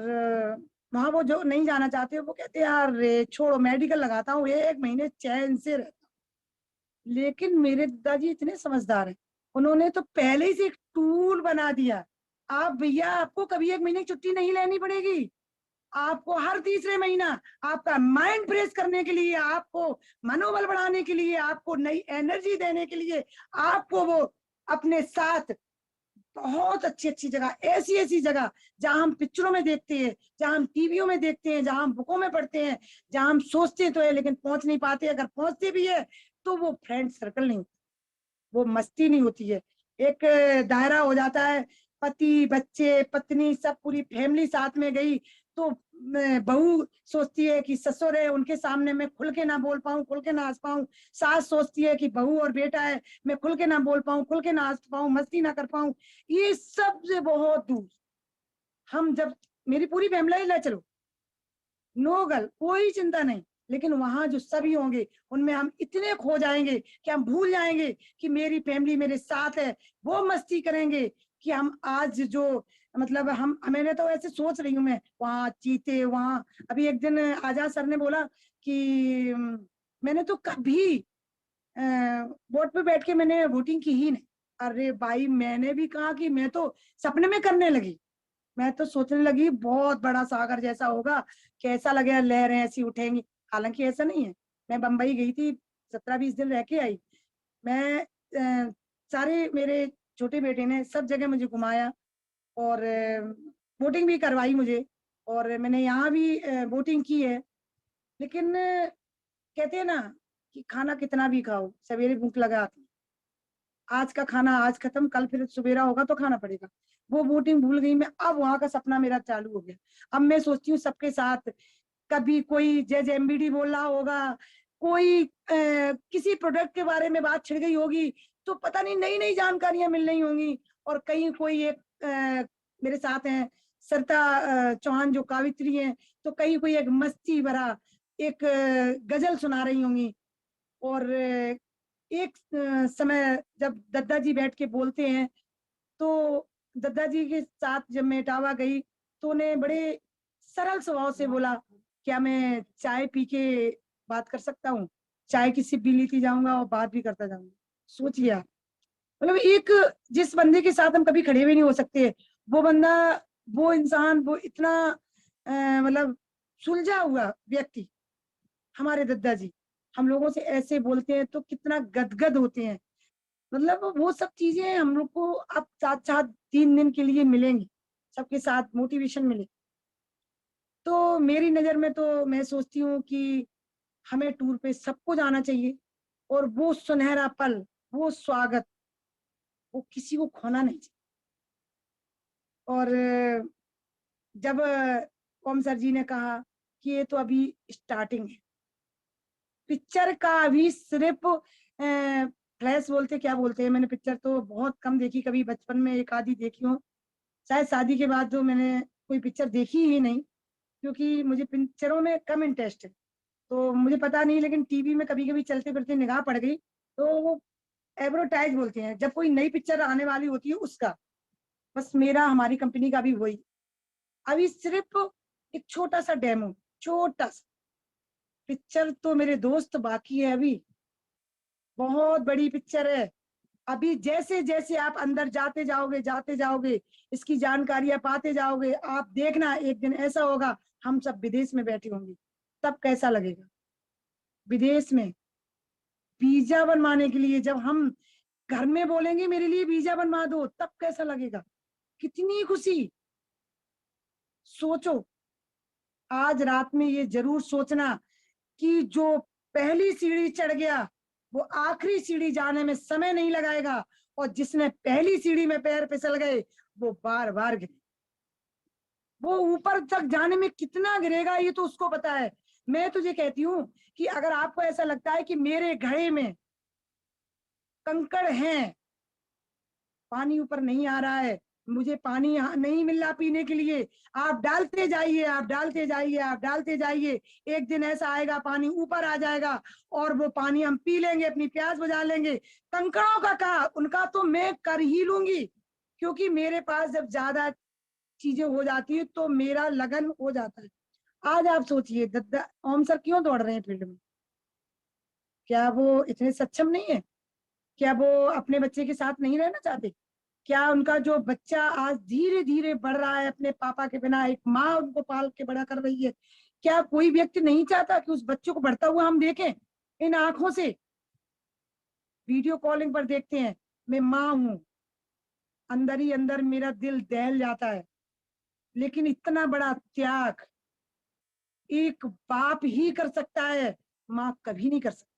वहां वो जो नहीं जाना चाहते, वो कहते हैं यार रे छोड़ो, मेडिकल लगाता हूँ 1 महीने चैन से रहता हूं। लेकिन मेरे दादाजी इतने समझदार हैं, उन्होंने तो पहले ही से एक टूल बना दिया। आप भैया, आपको कभी 1 महीने की छुट्टी नहीं लेनी पड़ेगी। आपको हर तीसरे महीना आपका माइंड फ्रेश करने के लिए, आपको मनोबल बढ़ाने के लिए, आपको नई एनर्जी देने के लिए, आपको वो अपने साथ बहुत अच्छी अच्छी जगह, ऐसी ऐसी जगह जहां हम पिक्चरों में देखते हैं, जहां हम टीवियों में देखते हैं, जहां हम बुकों में पढ़ते हैं, जहां हम सोचते तो है लेकिन पहुंच नहीं पाते, अगर पहुंचते भी है तो वो फ्रेंड सर्कल नहीं, वो मस्ती नहीं होती है। एक दायरा हो जाता है, पति बच्चे पत्नी सब पूरी फैमिली साथ में गई, तो बहू सोचती है कि ससुर है, उनके सामने मैं खुल के ना बोल पाऊं, खुल के ना हंस पाऊं। सास सोचती है कि बहू और बेटा है, मैं खुल के ना बोल पाऊं, खुल के ना हंस पाऊं, मस्ती ना कर पाऊं। ये सब से बहुत दूर हम जब, मेरी पूरी फैमिली ले चलो, नो गर्ल, कोई चिंता नहीं, लेकिन वहां जो सभी होंगे उनमें हम इतने खो जाएंगे कि हम भूल जाएंगे कि मेरी फैमिली मेरे साथ है। वो मस्ती करेंगे कि हम आज जो, मतलब हम, मैंने तो ऐसे सोच रही हूँ, मैं वहां चीते, वहां अभी एक दिन आजाद सर ने बोला कि मैंने तो कभी बोट पे बैठ के मैंने वोटिंग की ही नहीं। अरे भाई, मैंने भी कहा कि मैं तो सपने में करने लगी। मैं तो सोचने लगी बहुत बड़ा सागर जैसा होगा, कैसा लगेगा, लहरें ऐसी उठेंगी। हालांकि ऐसा नहीं है। मैं बम्बई गई थी, 17-20 दिन रह के आई। मैं सारे मेरे छोटे बेटे ने सब जगह मुझे घुमाया, और बोटिंग भी करवाई मुझे, और मैंने यहाँ भी बोटिंग की है। लेकिन कहते हैं ना कि खाना कितना भी खाओ, सवेरे भूख लगा आती है। आज का खाना आज खत्म, कल फिर सवेरा होगा तो खाना पड़ेगा। वो बोटिंग भूल गई मैं। अब वहां का सपना मेरा चालू हो गया। अब मैं सोचती हूँ सबके साथ, कभी कोई जैसे एमबीडी बोल रहा होगा, कोई किसी प्रोडक्ट के बारे में बात छिड़ गई होगी, तो पता नहीं नई नई जानकारियां मिल रही होंगी। और कहीं कोई एक मेरे साथ हैं सरिता चौहान जो कावित्री हैं, तो कहीं कोई एक मस्ती भरा एक गजल सुना रही होंगी। और एक समय जब दद्दा जी बैठ के बोलते हैं, तो दद्दा जी के साथ जब मैं इटावा गई, तो उन्हें बड़े सरल स्वभाव से बोला, क्या मैं चाय पी के बात कर सकता हूँ? चाय की सिप भी लेती जाऊंगा और बात भी करता जाऊंगा। सोचिए आप, मतलब एक, जिस बंदे के साथ हम कभी खड़े भी नहीं हो सकते, वो बंदा, वो इंसान, वो इतना मतलब सुलझा हुआ व्यक्ति, हमारे दद्दा जी हम लोगों से ऐसे बोलते हैं तो कितना गदगद होते हैं। मतलब वो सब चीजें हम लोग को अब साथ साथ 3 दिन के लिए मिलेंगी, सबके साथ मोटिवेशन मिले। तो मेरी नजर में तो मैं सोचती हूँ कि हमें टूर पे सबको जाना चाहिए, और वो सुनहरा पल, वो स्वागत, वो किसी को खोना नहीं चाहिए। और जब ओम सर जी ने कहा कि ये तो अभी स्टार्टिंग है, पिक्चर का अभी सिर्फ फ्लैश बोलते क्या बोलते हैं, मैंने पिक्चर तो बहुत कम देखी, कभी बचपन में एक आधी देखी हूँ, शायद शादी के बाद तो मैंने कोई पिक्चर देखी ही नहीं, क्योंकि मुझे पिक्चरों में कम इंटरेस्ट है। तो मुझे पता नहीं, लेकिन टीवी में कभी कभी चलते फिरते निगाह पड़ गई, तो वो एडवर्टाइज बोलते हैं जब कोई नई पिक्चर आने वाली होती है उसका, बस मेरा हमारी कंपनी का भी वही। अभी सिर्फ एक छोटा सा डेमो, छोटा सा पिक्चर, तो मेरे दोस्त बाकी है अभी, बहुत बड़ी पिक्चर है। अभी जैसे जैसे आप अंदर जाते जाओगे, इसकी जानकारियां पाते जाओगे, आप देखना एक दिन ऐसा होगा हम सब विदेश में बैठे होंगे, तब कैसा लगेगा। विदेश में वीजा बनवाने के लिए जब हम घर में बोलेंगे मेरे लिए वीजा बनवा दो, तब कैसा लगेगा, कितनी खुशी। सोचो, आज रात में ये जरूर सोचना कि जो पहली सीढ़ी चढ़ गया वो आखिरी सीढ़ी जाने में समय नहीं लगाएगा, और जिसने पहली सीढ़ी में पैर फिसल गए वो बार बार गिरे। वो ऊपर तक जाने में कितना गिरेगा ये तो उसको पता है। मैं तुझे कहती हूँ कि अगर आपको ऐसा लगता है कि मेरे घड़े में कंकड़ हैं, पानी ऊपर नहीं आ रहा है, मुझे पानी यहाँ नहीं मिल रहा पीने के लिए, आप डालते जाइए, आप डालते जाइए, आप डालते जाइए, एक दिन ऐसा आएगा पानी ऊपर आ जाएगा, और वो पानी हम पी लेंगे, अपनी प्यास बुझा लेंगे। कंकड़ों का कहा, उनका तो मैं कर ही लूंगी, क्योंकि मेरे पास जब ज्यादा चीजें हो जाती है तो मेरा लगन हो जाता है। आज आप सोचिए, दद्दा ओम सर क्यों दौड़ रहे हैं फील्ड में? क्या वो इतने सक्षम नहीं है? क्या वो अपने बच्चे के साथ नहीं रहना चाहते? क्या उनका जो बच्चा आज धीरे धीरे बढ़ रहा है अपने पापा के बिना, एक माँ उनको पाल के बड़ा कर रही है, क्या कोई व्यक्ति नहीं चाहता कि उस बच्चे को बढ़ता हुआ हम देखें इन आंखों से? वीडियो कॉलिंग पर देखते हैं, मैं माँ हूं, अंदर ही अंदर मेरा दिल दहल जाता है। लेकिन इतना बड़ा त्याग एक बाप ही कर सकता है, माँ कभी नहीं कर सकती।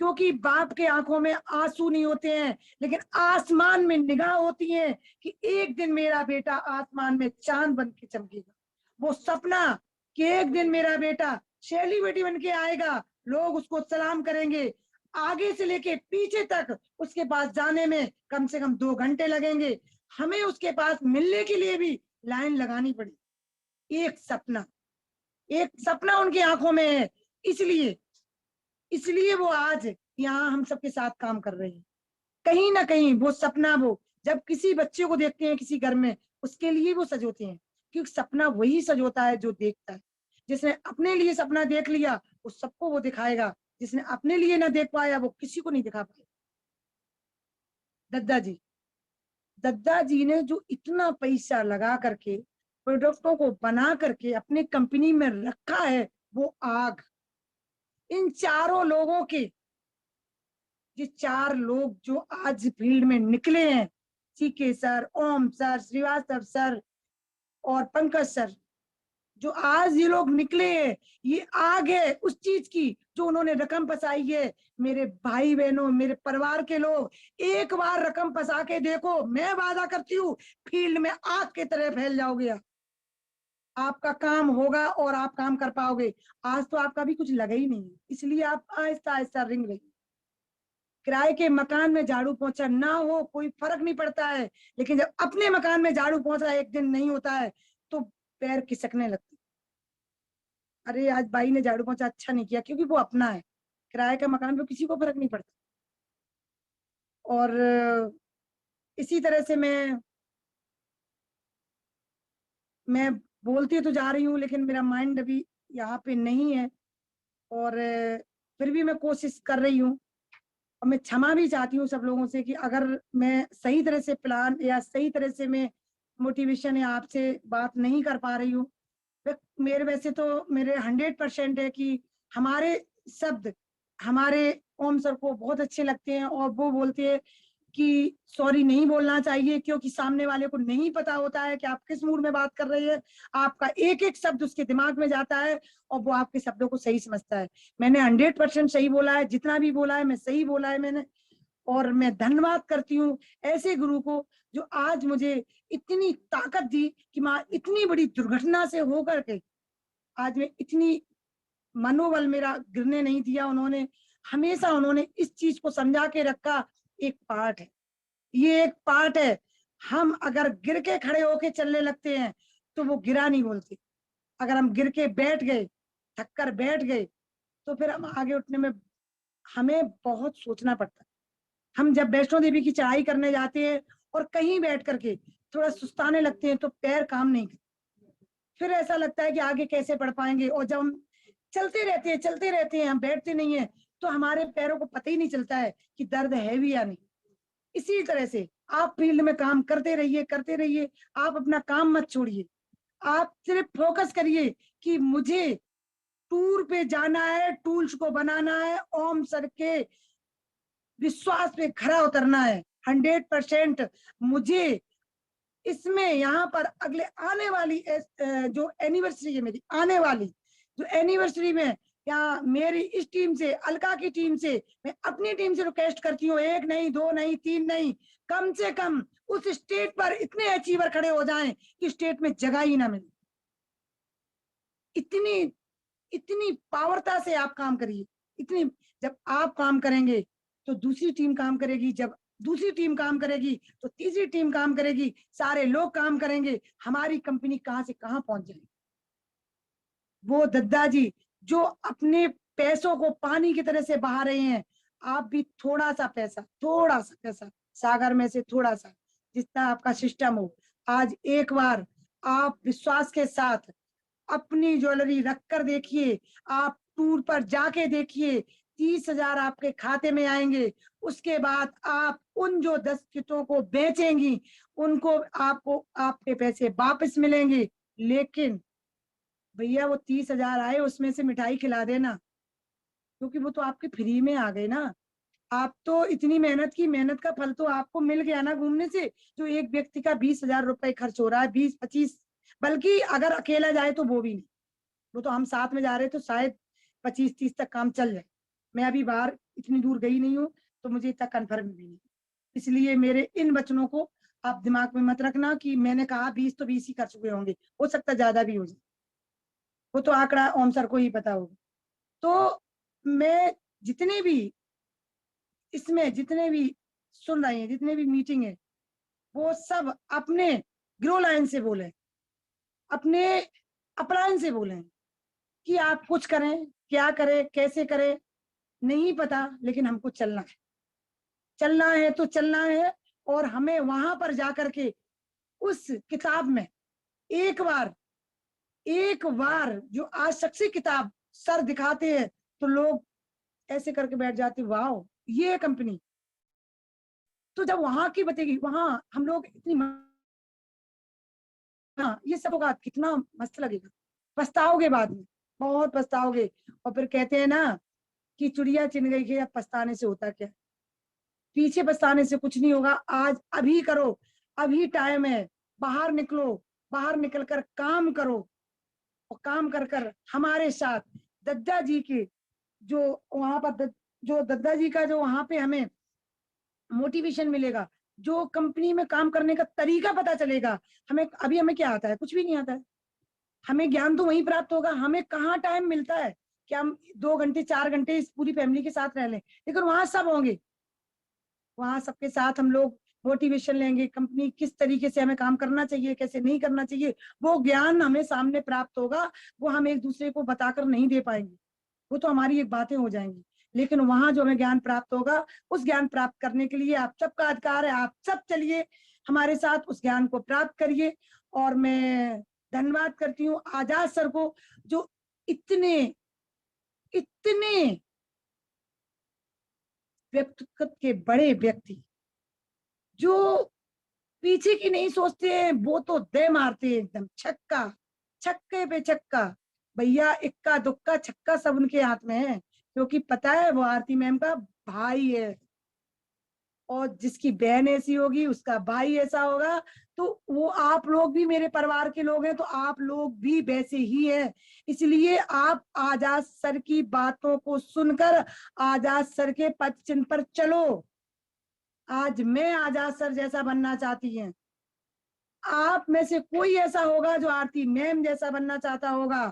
क्योंकि बाप के आंखों में आंसू नहीं होते हैं, लेकिन आसमान में निगाह होती है कि एक दिन मेरा बेटा आसमान में चांद बन के चमकेगा। वो सपना कि एक दिन मेरा बेटा सेलिब्रिटी बन के आएगा, लोग उसको सलाम करेंगे, आगे से लेके पीछे तक उसके पास जाने में कम से कम 2 घंटे लगेंगे, हमें उसके पास मिलने के लिए भी लाइन लगानी पड़ी। एक सपना, एक सपना उनकी आंखों में है, इसलिए इसलिए वो आज यहाँ हम सबके साथ काम कर रहे हैं। कहीं ना कहीं वो सपना, वो जब किसी बच्चे को देखते हैं किसी घर में, उसके लिए वो सजोते हैं, क्योंकि सपना वही सजोता है जो देखता है। जिसने अपने लिए सपना देख लिया वो सबको वो दिखाएगा, जिसने अपने लिए ना देख पाया वो किसी को नहीं दिखा पाया। दद्दा जी, दद्दा जी ने जो इतना पैसा लगा करके प्रोडक्टों को बना करके अपनी कंपनी में रखा है, वो आग। इन चारों लोगों के, ये 4 लोग जो आज फील्ड में निकले हैं, सीके सर, ओम सर, श्रीवास्तव सर और पंकज सर, जो आज ये लोग निकले हैं, ये आग है उस चीज की जो उन्होंने रकम फंसाई है। मेरे भाई बहनों, मेरे परिवार के लोग, एक बार रकम फंसा के देखो, मैं वादा करती हूँ फील्ड में आग की तरह फैल जाओगे। आपका काम होगा और आप काम कर पाओगे। आज तो आपका भी कुछ लगा ही नहीं, इसलिए आप आहिस्ता आहिस्ता रिंग रही। किराए के मकान में झाड़ू पोंछा ना हो कोई फर्क नहीं पड़ता है, लेकिन जब अपने मकान में झाड़ू पोंछा एक दिन नहीं होता है तो पैर खिसकने लगते। अरे आज भाई ने झाड़ू पोंछा अच्छा नहीं किया, क्योंकि वो अपना है। किराए का मकान पे किसी को फर्क नहीं पड़ता। और इसी तरह से मैं बोलती तो जा रही हूँ, लेकिन मेरा माइंड अभी यहाँ पे नहीं है। और फिर भी मैं कोशिश कर रही हूँ, और मैं क्षमा भी चाहती हूँ सब लोगों से कि अगर मैं सही तरह से प्लान या सही तरह से मैं मोटिवेशन या आपसे बात नहीं कर पा रही हूँ। मेरे वैसे तो मेरे 100% है कि हमारे शब्द हमारे ओम सर को बहुत अच्छे लगते हैं, और वो बोलते हैं कि सॉरी नहीं बोलना चाहिए, क्योंकि सामने वाले को नहीं पता होता है कि आप किस मूड में बात कर रही है। आपका एक एक शब्द उसके दिमाग में जाता है और वो आपके शब्दों को सही समझता है। मैंने 100% सही बोला है, जितना भी बोला है मैं सही बोला है मैंने। और मैं धन्यवाद करती हूँ ऐसे गुरु को जो आज मुझे इतनी ताकत दी कि मैं इतनी बड़ी दुर्घटना से होकर के आज मैं इतनी, मनोबल मेरा गिरने नहीं दिया उन्होंने। हमेशा उन्होंने इस चीज को समझा के रखा, एक पार्ट है, ये एक पार्ट है। हम अगर गिर के खड़े होके चलने लगते हैं तो वो गिरा नहीं बोलते। अगर हम गिर के बैठ गए, थक कर बैठ गए, तो फिर हम आगे उठने में हमें बहुत सोचना पड़ता है। हम जब वैष्णो देवी की चढ़ाई करने जाते हैं और कहीं बैठ करके थोड़ा सुस्ताने लगते हैं तो पैर काम नहीं करते, फिर ऐसा लगता है कि आगे कैसे बढ़ पाएंगे। और जब हम चलते रहते हैं, हम बैठते नहीं है, तो हमारे पैरों को पता ही नहीं चलता है कि दर्द है भी या नहीं। इसी तरह से आप फील्ड में काम करते रहिए, करते रहिए। आप अपना काम मत छोड़िए। आप सिर्फ फोकस करिए कि मुझे टूर पे जाना है, टूल्स को बनाना है, ओम सर के विश्वास पे खरा उतरना है। 100% मुझे इसमें यहाँ पर अगले आने वाली जो एनिवर्सरी है मेरी, आने वाली जो एनिवर्सरी में, या मेरी इस टीम से, अलका की टीम से, मैं अपनी टीम से रिक्वेस्ट करती हूँ, 1 नहीं 2 नहीं 3 नहीं, कम से कम उस स्टेट पर इतने अचीवर खड़े हो जाएं कि स्टेट में जगह ही ना मिले। इतनी इतनी पावरता से आप काम करिए। इतनी, जब आप काम करेंगे तो दूसरी टीम काम करेगी, जब दूसरी टीम काम करेगी तो तीसरी टीम काम करेगी, सारे लोग काम करेंगे, हमारी कंपनी कहां से कहां पहुंच जाएगी। वो दद्दा जी जो अपने पैसों को पानी की तरह से बहा रहे हैं, आप भी थोड़ा सा पैसा सागर में से थोड़ा सा, जितना आपका सिस्टम हो, आज एक बार आप विश्वास के साथ अपनी ज्वेलरी रख कर देखिए, आप टूर पर जाके देखिए, 30,000 आपके खाते में आएंगे। उसके बाद आप उन जो 10 किटों को बेचेंगी, उनको आपको आपके पैसे वापस मिलेंगे। लेकिन भैया वो 30,000 आए, उसमें से मिठाई खिला देना, क्योंकि वो तो आपके फ्री में आ गए ना। आप तो इतनी मेहनत की, मेहनत का फल तो आपको मिल गया ना घूमने से। जो एक व्यक्ति का 20,000 रुपए खर्च हो रहा है, 20-25, बल्कि अगर अकेला जाए तो वो भी नहीं, वो तो हम साथ में जा रहे तो शायद 25-30 तक काम चल जाए। मैं अभी बाहर इतनी दूर गई नहीं हूँ, तो मुझे इतना कन्फर्म भी नहीं। इसलिए मेरे इन वचनों को आप दिमाग में मत रखना कि मैंने कहा 20 तो 20 ही कर चुके होंगे, हो सकता ज्यादा भी हो जाए, वो तो आंकड़ा ओम सर को ही पता होगा। तो मैं जितने भी इसमें जितने भी सुन रहे हैं, जितने भी मीटिंग है, वो सब अपने ग्रो लाइन से बोले, अपने अपलाइन से बोले कि आप कुछ करें, क्या करें, कैसे करें नहीं पता, लेकिन हमको चलना है, चलना है तो चलना है। और हमें वहां पर जाकर के उस किताब में एक बार जो आज शख्सी किताब सर दिखाते हैं तो लोग ऐसे करके बैठ जाते, वाह ये कंपनी। तो जब वहां की बतेगी, वहां हम लोग इतनी हाँ ये सब होगा, कितना मस्त लगेगा। पछताओगे बाद में, बहुत पछताओगे। और फिर कहते हैं ना कि चिड़िया चिन गई कि अब पछताने से होता क्या, पीछे पछताने से कुछ नहीं होगा। आज अभी करो, अभी टाइम है, बाहर निकलो, बाहर निकल कर काम करो। और काम कर कर हमारे साथ दद्दा जी के जो वहां पर जो दद्दा जी का जो वहां पे हमें मोटिवेशन मिलेगा, जो कंपनी में काम करने का तरीका पता चलेगा। हमें अभी हमें क्या आता है, कुछ भी नहीं आता है। हमें ज्ञान तो वहीं प्राप्त होगा। हमें कहाँ टाइम मिलता है कि हम 2 घंटे 4 घंटे इस पूरी फैमिली के साथ रह लें, लेकिन वहां सब होंगे, वहां सबके साथ हम लोग मोटिवेशन लेंगे, कंपनी किस तरीके से हमें काम करना चाहिए, कैसे नहीं करना चाहिए, वो ज्ञान हमें सामने प्राप्त होगा। वो हम एक दूसरे को बताकर नहीं दे पाएंगे, वो तो हमारी एक बातें हो जाएंगी। लेकिन वहां जो हमें ज्ञान प्राप्त होगा, उस ज्ञान प्राप्त करने के लिए आप सबका अधिकार है। आप सब चलिए हमारे साथ, उस ज्ञान को प्राप्त करिए। और मैं धन्यवाद करती हूँ आजाद सर को, जो इतने इतने व्यक्तित्व के बड़े व्यक्ति, जो पीछे की नहीं सोचते हैं, वो तो दे मारते हैं एकदम छक्का, छक्के पे छक्का। भैया इक्का दुक्का छक्का सब उनके हाथ में है, क्योंकि पता है वो आरती मैम का भाई है, और जिसकी बहन ऐसी होगी उसका भाई ऐसा होगा। तो वो आप लोग भी मेरे परिवार के लोग हैं, तो आप लोग भी वैसे ही हैं। इसलिए आप आजाद सर की बातों को सुनकर आजाद सर के पद चिन्ह पर चलो। आज मैं आजाद सर जैसा बनना चाहती हैं, आप में से कोई ऐसा होगा जो आरती मैम जैसा बनना चाहता होगा,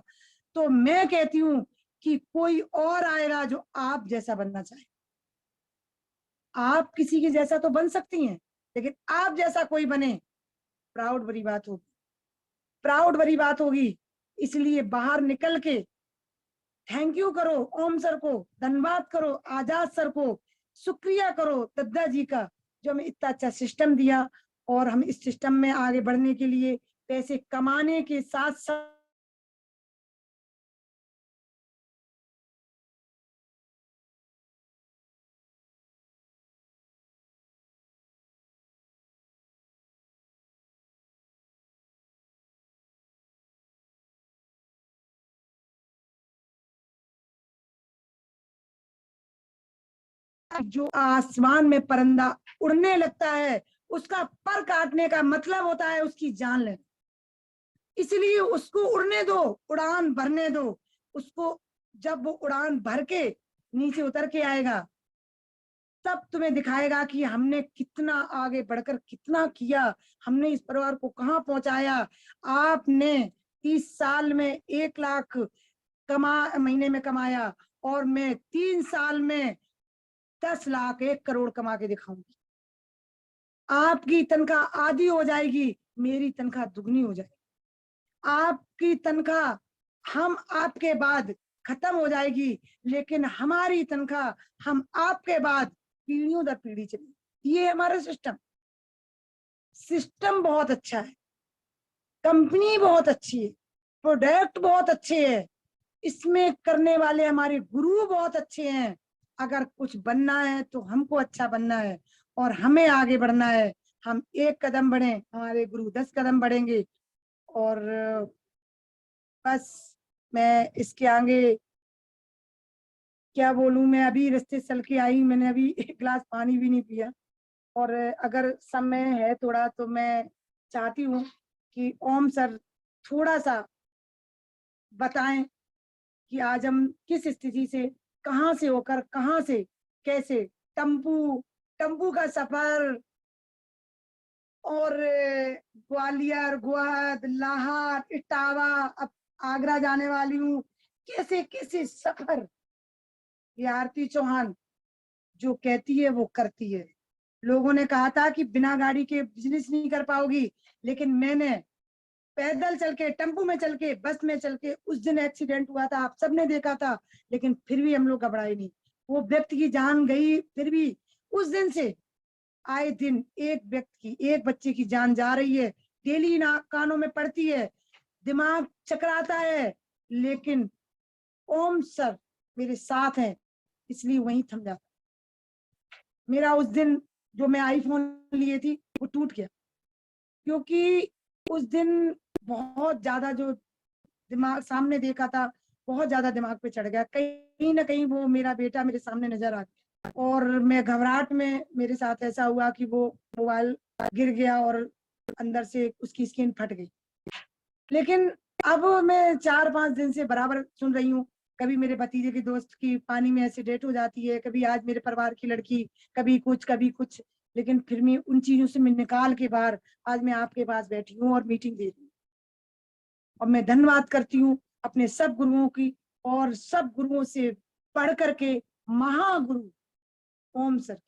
तो मैं कहती हूँ कि कोई और आएगा जो आप जैसा बनना चाहे। आप किसी के जैसा तो बन सकती हैं, लेकिन आप जैसा कोई बने, प्राउड भरी बात होगी, प्राउड भरी बात होगी। इसलिए बाहर निकल के थैंक यू करो ओम सर को, धन्यवाद करो आजाद सर को, शुक्रिया करो दद्दा जी का, जो हमें इतना अच्छा सिस्टम दिया। और हम इस सिस्टम में आगे बढ़ने के लिए पैसे कमाने के साथ साथ जो आसमान में परिंदा उड़ने लगता है, उसका पर काटने का मतलब होता है उसकी जान लेना। इसलिए उसको उड़ने दो, उड़ान भरने दो उसको। जब वो उड़ान भर के नीचे उतर के आएगा, तब तुम्हें दिखाएगा कि हमने कितना आगे बढ़कर कितना किया, हमने इस परिवार को कहाँ पहुंचाया। आपने 30 साल में 1 लाख महीने में कमाया, और मैं 3 साल में 10 लाख 1 करोड़ कमा के दिखाऊंगी। आपकी तनख्वाह आधी हो जाएगी, मेरी तनख्वाह दुगनी हो जाएगी। आपकी तनख्वाह हम आपके बाद खत्म हो जाएगी, लेकिन हमारी तनख्वाह हम आपके बाद पीढ़ियों दर पीढ़ी चलेगी। ये हमारा सिस्टम, सिस्टम बहुत अच्छा है, कंपनी बहुत अच्छी है, प्रोडक्ट बहुत अच्छे है, इसमें करने वाले हमारे गुरु बहुत अच्छे हैं। अगर कुछ बनना है तो हमको अच्छा बनना है, और हमें आगे बढ़ना है। हम 1 कदम बढ़े, हमारे गुरु 10 कदम बढ़ेंगे। और बस मैं इसके आगे क्या बोलूं। मैं अभी रास्ते चल के आई, मैंने अभी 1 गिलास पानी भी नहीं पिया। और अगर समय है थोड़ा, तो मैं चाहती हूँ कि ओम सर थोड़ा सा बताएं कि आज हम किस स्थिति से, कहाँ से होकर कहाँ से कैसे, टम्पू टम्पू का सफर, और ग्वालियर गोहद लाहौर इटावा, अब आगरा जाने वाली हूँ। कैसे कैसे सफर, ये आरती चौहान जो कहती है वो करती है। लोगों ने कहा था कि बिना गाड़ी के बिजनेस नहीं कर पाओगी, लेकिन मैंने पैदल चल के, टेम्पू में चल के, बस में चल के, उस दिन एक्सीडेंट हुआ था, आप सबने देखा था, लेकिन फिर भी हम लोग घबराए नहीं। वो व्यक्ति की जान गई, फिर भी उस दिन से आए दिन एक व्यक्ति की, एक बच्चे की जान जा रही है। डेली ना कानों में पड़ती है, दिमाग चकराता है, लेकिन ओम सर मेरे साथ है, इसलिए वहीं थम जाता। मेरा उस दिन जो मैं आईफोन लिए थी वो टूट गया, क्योंकि उस दिन बहुत ज्यादा जो दिमाग सामने देखा था, बहुत ज्यादा दिमाग पे चढ़ गया। कहीं ना कहीं वो मेरा बेटा मेरे सामने नजर आ गया और मैं घबराहट में, मेरे साथ ऐसा हुआ कि वो मोबाइल गिर गया और अंदर से उसकी स्क्रीन फट गई। लेकिन अब मैं 4-5 दिन से बराबर सुन रही हूँ, कभी मेरे भतीजे के दोस्त की पानी में ऐसे डेथ हो जाती है, कभी आज मेरे परिवार की लड़की, कभी कुछ कभी कुछ। लेकिन फिर मैं उन चीजों से मैं निकाल के बाहर आज मैं आपके पास बैठी हूँ और मीटिंग दे रही हूँ। और मैं धन्यवाद करती हूँ अपने सब गुरुओं की, और सब गुरुओं से पढ़ करके महागुरु ओम सर,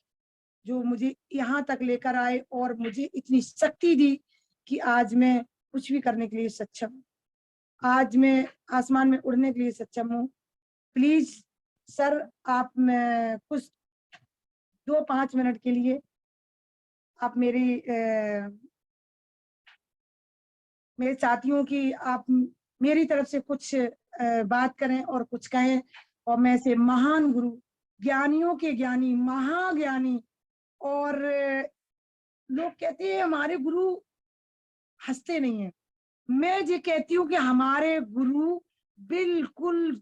जो मुझे यहाँ तक लेकर आए और मुझे इतनी शक्ति दी कि आज मैं कुछ भी करने के लिए सक्षम हूँ। आज मैं आसमान में उड़ने के लिए सक्षम हूँ। प्लीज सर, आप मैं कुछ 2-5 मिनट के लिए आप मेरे चाहती हूँ कि आप मेरी तरफ से कुछ बात करें और कुछ कहें। और मैं से महान गुरु, ज्ञानियों के ज्ञानी, महाज्ञानी, और लोग कहते हैं हमारे गुरु हंसते नहीं है। मैं ये कहती हूँ कि हमारे गुरु बिल्कुल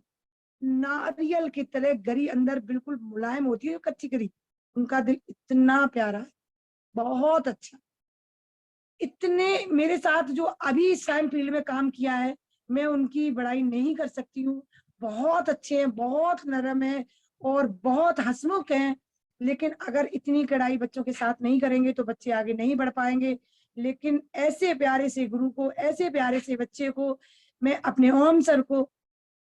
नारियल की तरह गरी अंदर बिल्कुल मुलायम होती है, कच्ची गरी। उनका दिल इतना प्यारा है, बहुत अच्छा। इतने मेरे साथ जो अभी इस टाइम फील्ड में काम किया है, मैं उनकी बड़ाई नहीं कर सकती हूँ। बहुत अच्छे हैं, बहुत नरम है और बहुत हंसमुख हैं। लेकिन अगर इतनी कड़ाई बच्चों के साथ नहीं करेंगे तो बच्चे आगे नहीं बढ़ पाएंगे। लेकिन ऐसे प्यारे से गुरु को, ऐसे प्यारे से बच्चे को, मैं अपने ओम सर को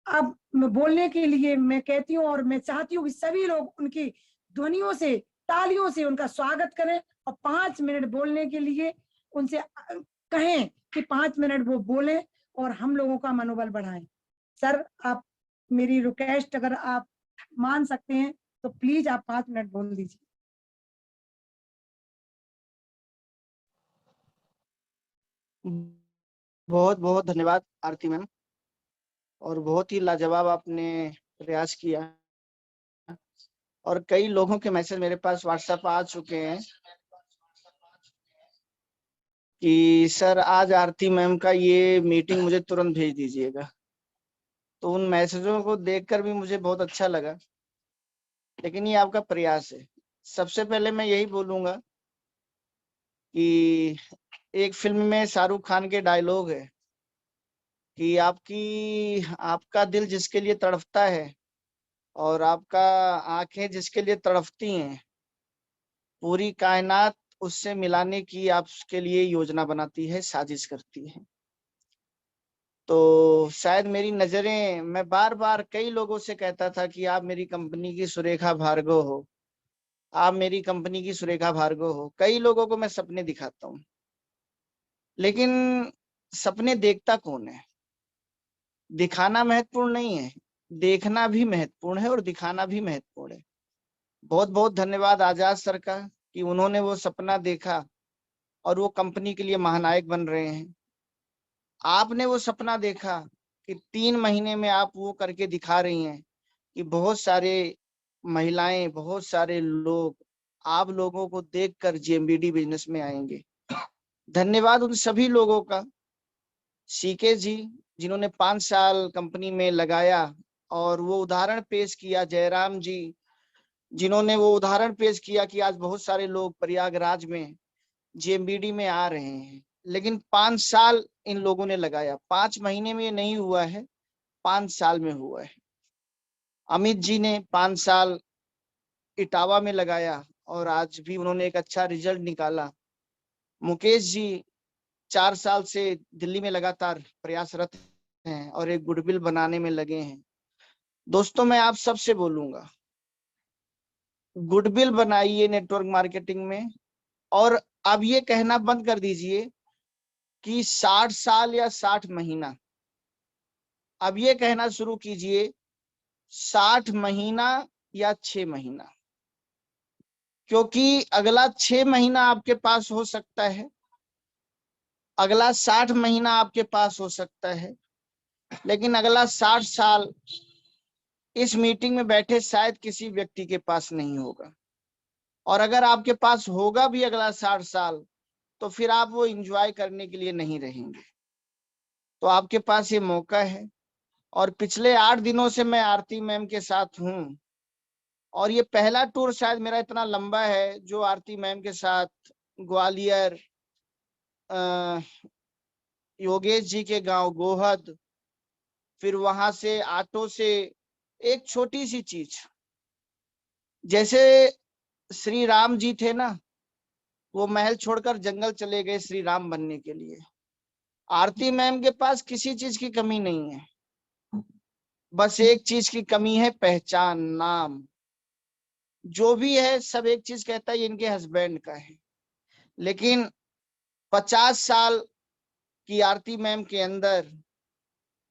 अब बोलने के लिए मैं कहती हूँ, और मैं चाहती हूँ कि सभी लोग उनकी ध्वनियों से, तालियों से उनका स्वागत करें और 5 मिनट बोलने के लिए उनसे कहें कि 5 मिनट वो बोलें और हम लोगों का मनोबल बढ़ाएं। सर, आप मेरी रिक्वेस्ट अगर आप मान सकते हैं तो प्लीज आप 5 मिनट बोल दीजिए।
बहुत बहुत धन्यवाद आरती मैम, और बहुत ही लाजवाब आपने प्रयास किया। और कई लोगों के मैसेज मेरे पास व्हाट्सएप आ चुके हैं कि सर आज आरती मैम का ये मीटिंग मुझे तुरंत भेज दीजिएगा। तो उन मैसेजों को देखकर भी मुझे बहुत अच्छा लगा। लेकिन ये आपका प्रयास है। सबसे पहले मैं यही बोलूंगा कि एक फिल्म में शाहरुख खान के डायलॉग है कि आपका दिल जिसके लिए तड़पता है और आपका आंखें जिसके लिए तड़पती हैं, पूरी कायनात उससे मिलाने की आपके लिए योजना बनाती है, साजिश करती है। तो शायद मेरी नजरें, मैं बार बार कई लोगों से कहता था कि आप मेरी कंपनी की सुरेखा भार्गव हो, आप मेरी कंपनी की सुरेखा भार्गव हो। कई लोगों को मैं सपने दिखाता हूँ, लेकिन सपने देखता कौन है? दिखाना महत्वपूर्ण नहीं है, देखना भी महत्वपूर्ण है और दिखाना भी महत्वपूर्ण है। बहुत बहुत धन्यवाद आजाद सर का कि उन्होंने वो सपना देखा और वो कंपनी के लिए महानायक बन रहे हैं। आपने वो सपना देखा कि 3 महीने में आप वो करके दिखा रही हैं कि बहुत सारे महिलाएं, बहुत सारे लोग आप लोगों को देखकर जीएमबीडी बिजनेस में आएंगे। धन्यवाद उन सभी लोगों का। सीके जी जिन्होंने 5 साल कंपनी में लगाया और वो उदाहरण पेश किया, जयराम जी जिन्होंने वो उदाहरण पेश किया कि आज बहुत सारे लोग प्रयागराज में जीएमबीडी में आ रहे हैं। लेकिन 5 साल इन लोगों ने लगाया, 5 महीने में ये नहीं हुआ है, 5 साल में हुआ है। अमित जी ने 5 साल इटावा में लगाया और आज भी उन्होंने एक अच्छा रिजल्ट निकाला। मुकेश जी 4 साल से दिल्ली में लगातार प्रयासरत हैं और एक गुडविल बनाने में लगे हैं। दोस्तों, मैं आप सबसे बोलूंगा, गुडविल बनाइए नेटवर्क मार्केटिंग में। और अब ये कहना बंद कर दीजिए कि 60 साल या 60 महीना। अब ये कहना शुरू कीजिए 60 महीना या 6 महीना, क्योंकि अगला 6 महीना आपके पास हो सकता है, अगला 60 महीना आपके पास हो सकता है, लेकिन अगला 60 साल इस मीटिंग में बैठे शायद किसी व्यक्ति के पास नहीं होगा। और अगर आपके पास होगा भी अगला 60 साल, तो फिर आप वो एंजॉय करने के लिए नहीं रहेंगे। तो आपके पास ये मौका है। और पिछले 8 दिनों से मैं आरती मैम के साथ हूँ, और ये पहला टूर शायद मेरा इतना लंबा है जो आरती मैम के साथ ग्वालियर, योगेश जी के गांव गोहद, फिर वहां से ऑटो से एक छोटी सी चीज, जैसे श्री राम जी थे ना, वो महल छोड़कर जंगल चले गए श्री राम बनने के लिए। आरती मैम के पास किसी चीज की कमी नहीं है, बस एक चीज की कमी है, पहचान, नाम। जो भी है सब एक चीज कहता है, ये इनके हस्बैंड का है। लेकिन 50 साल की आरती मैम के अंदर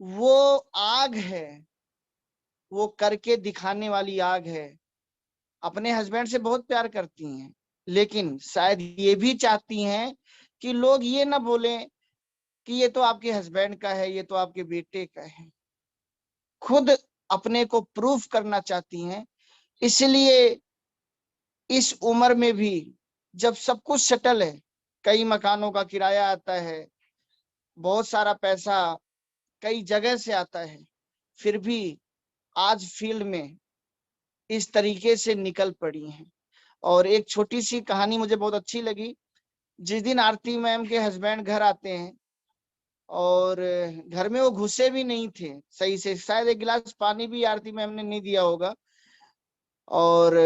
वो आग है, वो करके दिखाने वाली आग है। अपने हस्बैंड से बहुत प्यार करती हैं, लेकिन शायद ये भी चाहती हैं कि लोग ये ना बोलें कि ये तो आपके हस्बैंड का है, ये तो आपके बेटे का है। खुद अपने को प्रूफ करना चाहती हैं। इसलिए इस उम्र में भी जब सब कुछ सेटल है, कई मकानों का किराया आता है, बहुत सारा पैसा कई जगह से आता है, फिर भी आज फील्ड में इस तरीके से निकल पड़ी हैं। और एक छोटी सी कहानी मुझे बहुत अच्छी लगी। जिस दिन आरती मैम के हस्बैंड घर आते हैं और घर में वो घुसे भी नहीं थे सही से, शायद एक गिलास पानी भी आरती मैम ने नहीं दिया होगा, और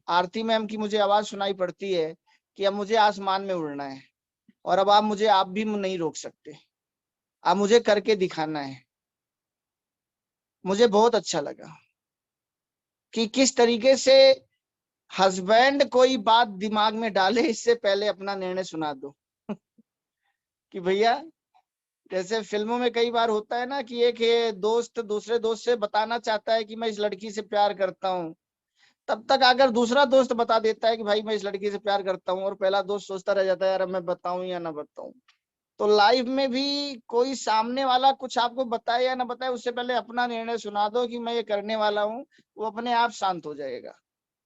आरती मैम की मुझे आवाज सुनाई पड़ती है कि अब मुझे आसमान में उड़ना है, और अब आप भी नहीं रोक सकते, अब मुझे करके दिखाना है। मुझे बहुत अच्छा लगा कि किस तरीके से हस्बैंड कोई बात दिमाग में डाले इससे पहले अपना निर्णय सुना दो कि भैया, जैसे फिल्मों में कई बार होता है ना कि एक दोस्त दूसरे दोस्त से बताना चाहता है कि मैं इस लड़की से प्यार करता हूँ, तब तक अगर दूसरा दोस्त बता देता है कि भाई मैं इस लड़की से प्यार करता हूँ, और पहला दोस्त सोचता रह जाता है यार अब मैं बताऊं या ना बताऊं। तो लाइफ में भी कोई सामने वाला कुछ आपको बताए या ना बताए, उससे पहले अपना निर्णय सुना दो कि मैं ये करने वाला हूँ, वो अपने आप शांत हो जाएगा।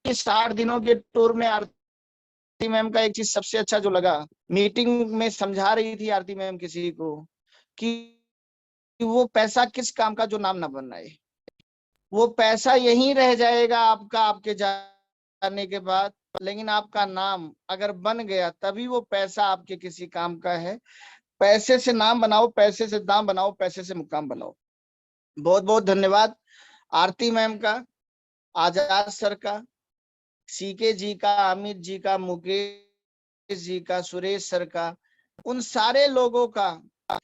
इस 60 दिनों के टूर में आरती मैम का एक चीज सबसे अच्छा जो लगा, मीटिंग में समझा रही थी आरती मैम किसी को कि वो पैसा किस काम का जो नाम ना बनाए, वो पैसा यहीं रह जाएगा आपका आपके जाने के बाद, लेकिन आपका नाम अगर बन गया तभी वो पैसा आपके किसी काम का है। पैसे से नाम बनाओ, पैसे से दाम बनाओ, पैसे से मुकाम बनाओ। बहुत बहुत धन्यवाद आरती मैम का, आजाद सर का, सीके जी का, अमित जी का, मुकेश जी का, सुरेश सर का, उन सारे लोगों का,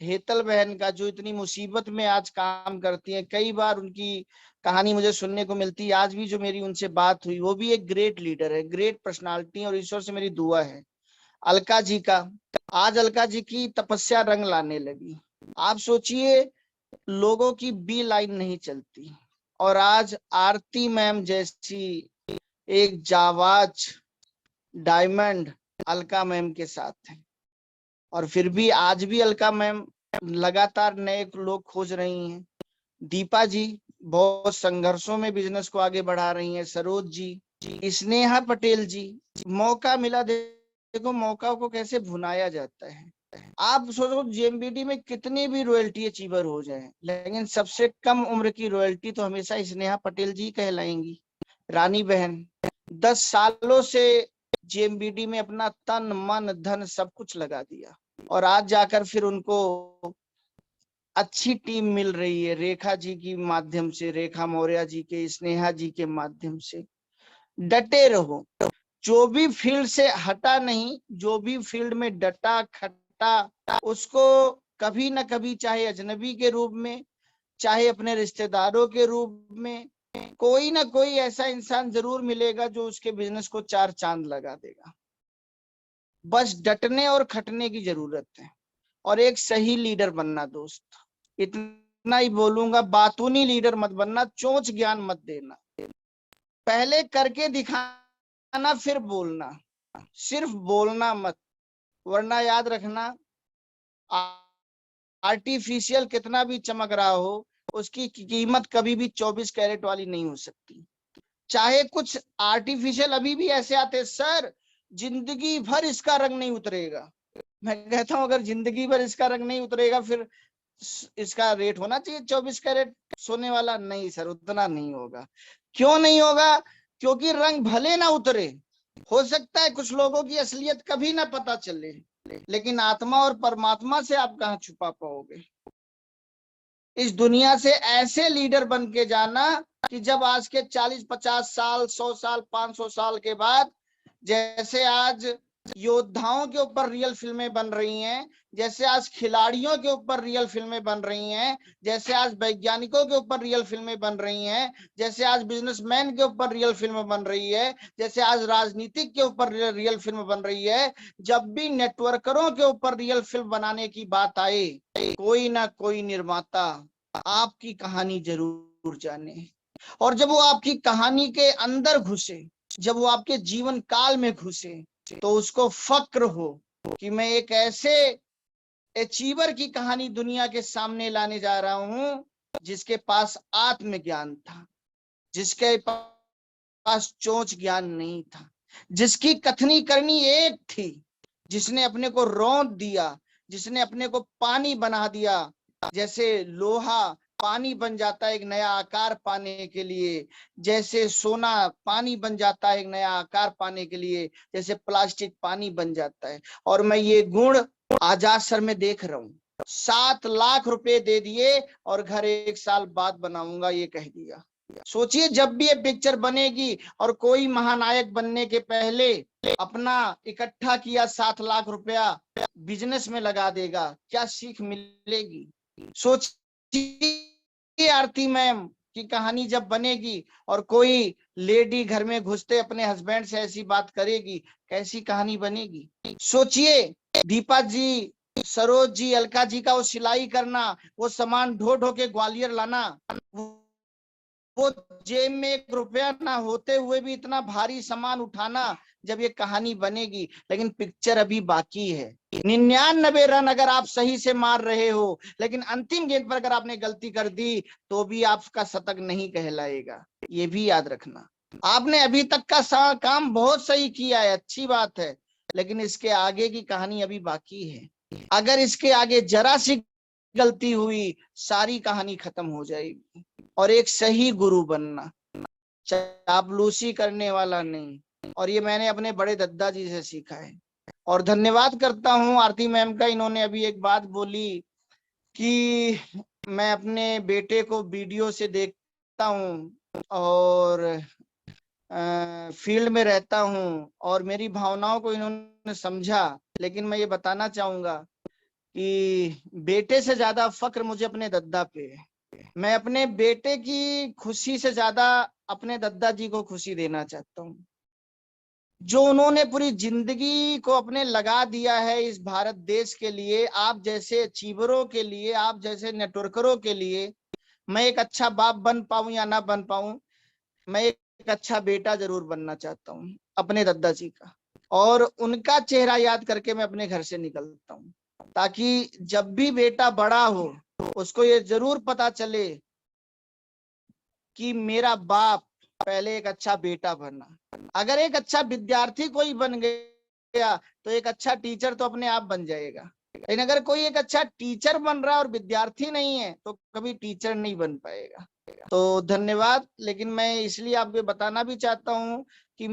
हेतल बहन का जो इतनी मुसीबत में आज काम करती है। कई बार उनकी कहानी मुझे सुनने को मिलती है। आज भी जो मेरी उनसे बात हुई, वो भी एक ग्रेट लीडर है, ग्रेट पर्सनालिटी, और ईश्वर से मेरी दुआ है। अलका जी का, आज अलका जी की तपस्या रंग लाने लगी। आप सोचिए, लोगों की बी लाइन नहीं चलती, और आज आरती मैम जैसी एक जाबाज डायमंड अलका मैम के साथ है। और फिर भी आज भी अलका मैम लगातार नए लोग खोज रही हैं। दीपा जी बहुत संघर्षों में बिजनेस को आगे बढ़ा रही हैं। सरोज जी, स्नेहा पटेल जी, मौका मिला, देखो मौका को कैसे भुनाया जाता है। आप सोचो जेएमबीडी में कितनी भी रॉयल्टी अचीवर हो जाए, लेकिन सबसे कम उम्र की रॉयल्टी तो हमेशा स्नेहा पटेल जी कहलाएंगी। रानी बहन 10 सालों से जेएमबीडी में अपना तन मन धन सब कुछ लगा दिया, और आज जाकर फिर उनको अच्छी टीम मिल रही है, रेखा जी की माध्यम से, रेखा मौर्य जी के, स्नेहा जी के माध्यम से। डटे रहो, जो भी फील्ड से हटा नहीं, जो भी फील्ड में डटा खटा, उसको कभी ना कभी, चाहे अजनबी के रूप में, चाहे अपने रिश्तेदारों के रूप में, कोई ना कोई ऐसा इंसान जरूर मिलेगा जो उसके बिजनेस को 4 चांद लगा देगा। बस डटने और खटने की जरूरत है, और एक सही लीडर बनना दोस्त। इतना ही बोलूंगा, बातूनी लीडर मत बनना, चोंच ज्ञान मत देना, पहले करके दिखाना फिर बोलना, सिर्फ बोलना मत। वरना याद रखना, आर्टिफिशियल कितना भी चमक रहा हो, उसकी कीमत कभी भी 24 कैरेट वाली नहीं हो सकती। चाहे कुछ आर्टिफिशियल अभी भी ऐसे आते, सर जिंदगी भर इसका रंग नहीं उतरेगा। मैं कहता हूं अगर जिंदगी भर इसका रंग नहीं उतरेगा, फिर इसका रेट होना चाहिए 24 कैरेट सोने वाला? नहीं सर, उतना नहीं होगा। क्यों नहीं होगा? क्योंकि रंग भले ना उतरे, हो सकता है कुछ लोगों की असलियत कभी ना पता चले, लेकिन आत्मा और परमात्मा से आप कहां छुपा पाओगे। इस दुनिया से ऐसे लीडर बन के जाना कि जब आज के 40-50 साल, 100 साल, 500 साल के बाद, जैसे आज योद्धाओं के ऊपर रियल फिल्में बन रही हैं, जैसे आज खिलाड़ियों के ऊपर रियल फिल्में बन रही हैं, जैसे आज वैज्ञानिकों के ऊपर रियल फिल्में बन रही हैं, जैसे आज बिजनेसमैन के ऊपर रियल फिल्म बन रही है, जैसे आज राजनीतिक के ऊपर रियल फिल्म बन रही है, जब भी नेटवर्करों के ऊपर रियल फिल्म बनाने की बात आए, कोई ना कोई निर्माता आपकी कहानी जरूर जाने। और जब वो आपकी कहानी के अंदर घुसे, जब वो आपके जीवन काल में घुसे, तो उसको फक्र हो कि मैं एक ऐसे अचीवर की कहानी दुनिया के सामने लाने जा रहा हूं जिसके पास आत्मज्ञान था, जिसके पास चोंच ज्ञान नहीं था, जिसकी कथनी करनी एक थी, जिसने अपने को रौंद दिया, जिसने अपने को पानी बना दिया। जैसे लोहा पानी बन जाता है एक नया आकार पाने के लिए, जैसे सोना पानी बन जाता है एक नया आकार पाने के लिए, जैसे प्लास्टिक पानी बन जाता है। और मैं ये गुण आजाद सर में देख रहा हूँ। 7 लाख रुपए दे दिए और घर 1 साल बाद बनाऊंगा ये कह दिया। सोचिए जब भी ये पिक्चर बनेगी और कोई महानायक बनने के पहले अपना इकट्ठा किया 7 लाख रुपया बिजनेस में लगा देगा, क्या सीख मिलेगी। सोचिए आरती मैम की कहानी जब बनेगी और कोई लेडी घर में घुसते अपने हस्बैंड से ऐसी बात करेगी, कैसी कहानी बनेगी। सोचिए दीपा जी, सरोज जी, अलका जी का वो सिलाई करना, वो सामान ढो ढो के ग्वालियर लाना, वो जेब में 1 रुपया ना होते हुए भी इतना भारी सामान उठाना, जब ये कहानी बनेगी। लेकिन पिक्चर अभी बाकी है। 99 रन अगर आप सही से मार रहे हो, लेकिन अंतिम गेंद पर अगर आपने गलती कर दी तो भी आपका शतक नहीं कहलाएगा, ये भी याद रखना। आपने अभी तक का काम बहुत सही किया है, अच्छी बात है, लेकिन इसके आगे की कहानी अभी बाकी है। अगर इसके आगे जरा सी गलती हुई, सारी कहानी खत्म हो जाएगी। और एक सही गुरु बनना, चापलूसी करने वाला नहीं। और ये मैंने अपने बड़े दद्दा जी से सीखा है। और धन्यवाद करता हूँ आरती मैम का, इन्होंने अभी एक बात बोली कि मैं अपने बेटे को वीडियो से देखता हूँ और फील्ड में रहता हूँ, और मेरी भावनाओं को इन्होंने समझा। लेकिन मैं ये बताना चाहूंगा कि बेटे से ज्यादा फक्र मुझे अपने दद्दा पे है। मैं अपने बेटे की खुशी से ज्यादा अपने दद्दा जी को खुशी देना चाहता हूँ, जो उन्होंने पूरी जिंदगी को अपने लगा दिया है इस भारत देश के लिए, आप जैसे अचीवरों के लिए, आप जैसे नेटवर्करों के लिए। मैं एक अच्छा बाप बन पाऊं या ना बन पाऊं, मैं एक अच्छा बेटा जरूर बनना चाहता हूँ अपने दद्दा जी का। और उनका चेहरा याद करके मैं अपने घर से निकलता हूँ, ताकि जब भी बेटा बड़ा हो उसको ये जरूर पता चले कि मेरा बाप पहले एक अच्छा बेटा बना। अगर एक अच्छा विद्यार्थी कोई बन गया तो एक अच्छा टीचर तो अपने आप बन जाएगा। लेकिन अगर कोई एक अच्छा टीचर बन रहा है और विद्यार्थी नहीं है तो कभी टीचर नहीं बन पाएगा। तो धन्यवाद। लेकिन मैं इसलिए आपको बताना भी चाहता हूँ कि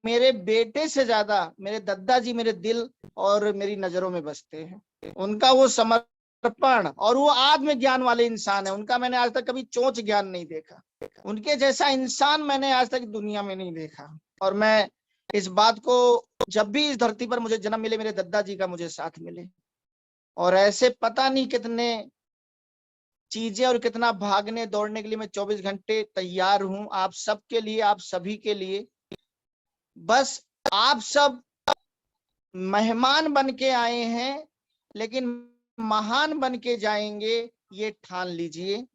मेरे बेटे से ज्यादा मेरे दद्दा जी मेरे दिल और मेरी नजरों में बसते हैं। उनका वो समर्पण और वो आत्मज्ञान वाले इंसान है, उनका मैंने आज तक कभी चोंच ज्ञान नहीं देखा। उनके जैसा इंसान मैंने आज तक दुनिया में नहीं देखा। और मैं इस बात को, जब भी इस धरती पर मुझे जन्म मिले, मेरे दद्दा जी का मुझे साथ मिले। और ऐसे पता नहीं कितने चीजें और कितना भागने दौड़ने के लिए मैं 24 घंटे तैयार हूं, आप सबके लिए, आप सभी के लिए। बस आप सब मेहमान बन के आए हैं, लेकिन महान बन के जाएंगे, ये ठान लीजिए।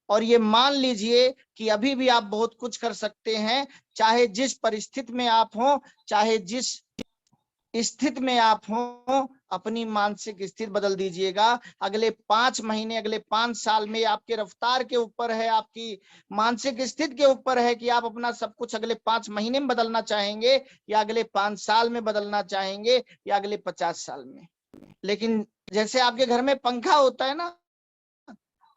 और ये मान लीजिए कि अभी भी आप बहुत कुछ कर सकते हैं, चाहे जिस परिस्थिति में आप हो, चाहे जिस स्थिति में आप हो, अपनी मानसिक स्थिति बदल दीजिएगा। अगले 5 महीने, अगले 5 साल में आपके रफ्तार के ऊपर है, आपकी मानसिक स्थिति के ऊपर है कि आप अपना सब कुछ अगले 5 महीने में बदलना चाहेंगे, या अगले 5 साल में बदलना चाहेंगे, या अगले 50 साल में। लेकिन जैसे आपके घर में पंखा होता है ना,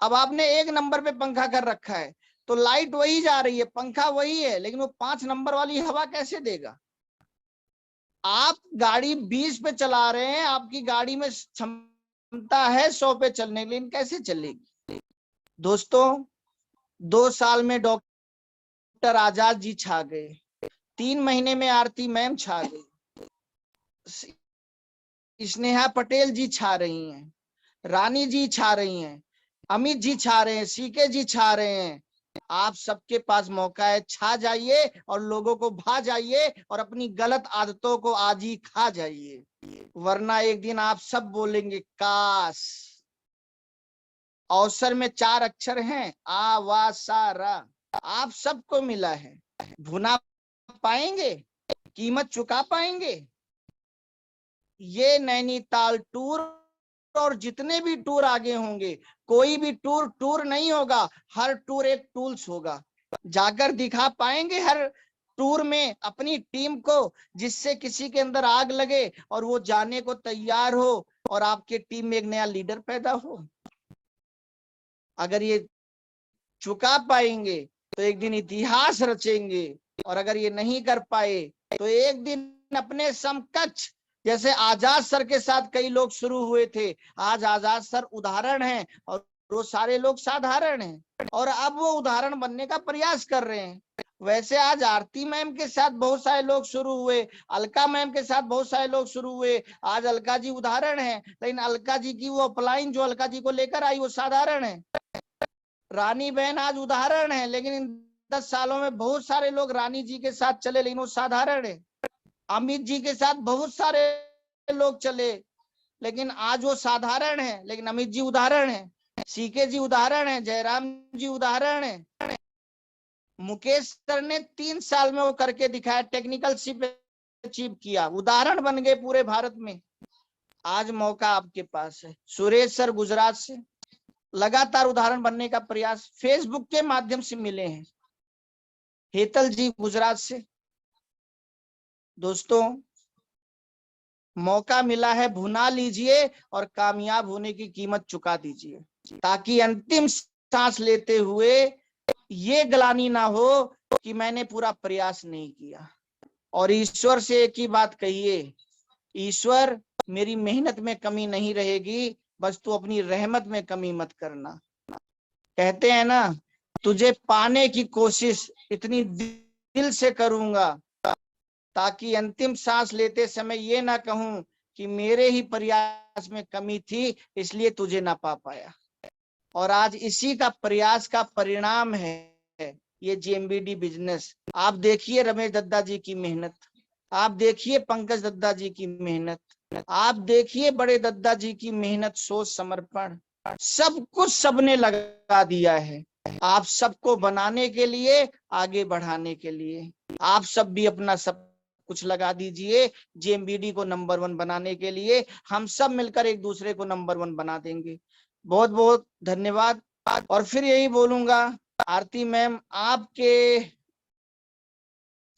अब आपने 1 नंबर पे पंखा कर रखा है तो लाइट वही जा रही है, पंखा वही है, लेकिन वो 5 नंबर वाली हवा कैसे देगा? आप गाड़ी 20 पे चला रहे हैं, आपकी गाड़ी में क्षमता है 100 पे चलने के लिए, कैसे चलेगी? दोस्तों 2 साल में डॉक्टर आजाद जी छा गए, 3 महीने में आरती मैम छा गई, स्नेहा पटेल जी छा रही हैं, रानी जी छा रही हैं, अमित जी छा रहे हैं, सीके जी छा रहे हैं। आप सबके पास मौका है, छा जाइए और लोगों को भा जाइए और अपनी गलत आदतों को आज ही खा जाइए, वरना एक दिन आप सब बोलेंगे काश। अवसर में 4 अक्षर हैं, आ वा सा रा, आप सबको मिला है। भुना पाएंगे? कीमत चुका पाएंगे? ये नैनीताल टूर और जितने भी टूर आगे होंगे, कोई भी टूर टूर नहीं होगा, हर टूर एक टूल्स होगा। जाकर दिखा पाएंगे हर टूर में अपनी टीम को, जिससे किसी के अंदर आग लगे और वो जाने को तैयार हो और आपके टीम में एक नया लीडर पैदा हो? अगर ये चुका पाएंगे तो एक दिन इतिहास रचेंगे, और अगर ये नहीं कर पाए तो एक दिन अपने समकक्ष, जैसे आजाद सर के साथ कई लोग शुरू हुए थे, आज आजाद सर उदाहरण हैं और वो सारे लोग साधारण हैं, और अब वो उदाहरण बनने का प्रयास कर रहे हैं। वैसे आज आरती मैम के साथ बहुत सारे लोग शुरू हुए, अलका मैम के साथ बहुत सारे लोग शुरू हुए, आज अलका जी उदाहरण है, लेकिन अलका जी की वो अपलाइन जो अलका जी को लेकर आई वो साधारण है। रानी बहन आज उदाहरण है, लेकिन इन 10 सालों में बहुत सारे लोग रानी जी के साथ चले, लेकिन वो साधारण है। अमित जी के साथ बहुत सारे लोग चले, लेकिन आज वो साधारण है, लेकिन अमित जी उदाहरण है, सीके जी उदाहरण है, जयराम जी उदाहरण है। मुकेश सर ने 3 साल में वो करके दिखाया, टेक्निकल शिप अचीव किया, उदाहरण बन गए पूरे भारत में। आज मौका आपके पास है। सुरेश सर गुजरात से लगातार उदाहरण बनने का प्रयास फेसबुक के माध्यम से मिले हैं, हेतल जी गुजरात से। दोस्तों मौका मिला है, भुना लीजिए और कामयाब होने की कीमत चुका दीजिए, ताकि अंतिम सांस लेते हुए ये ग्लानि ना हो कि मैंने पूरा प्रयास नहीं किया। और ईश्वर से एक ही बात कहिए, ईश्वर मेरी मेहनत में कमी नहीं रहेगी, बस तू अपनी रहमत में कमी मत करना। कहते हैं ना, तुझे पाने की कोशिश इतनी दिल से करूंगा ताकि अंतिम सांस लेते समय ये ना कहूं कि मेरे ही प्रयास में कमी थी इसलिए तुझे ना पा पाया। और आज इसी का प्रयास का परिणाम है ये GMBD बिजनेस। आप देखिए रमेश दद्दा जी की मेहनत, आप देखिए पंकज दद्दा जी की मेहनत, आप देखिए बड़े दद्दा जी की मेहनत, सोच, समर्पण, सब कुछ सबने लगा दिया है आप सबको बनाने के लिए, आगे बढ़ाने के लिए। आप सब भी अपना सब कुछ लगा दीजिए GMBD को नंबर 1 बनाने के लिए। हम सब मिलकर एक दूसरे को नंबर 1 बना देंगे। बहुत बहुत धन्यवाद। और फिर यही बोलूंगा, आरती मैम आपके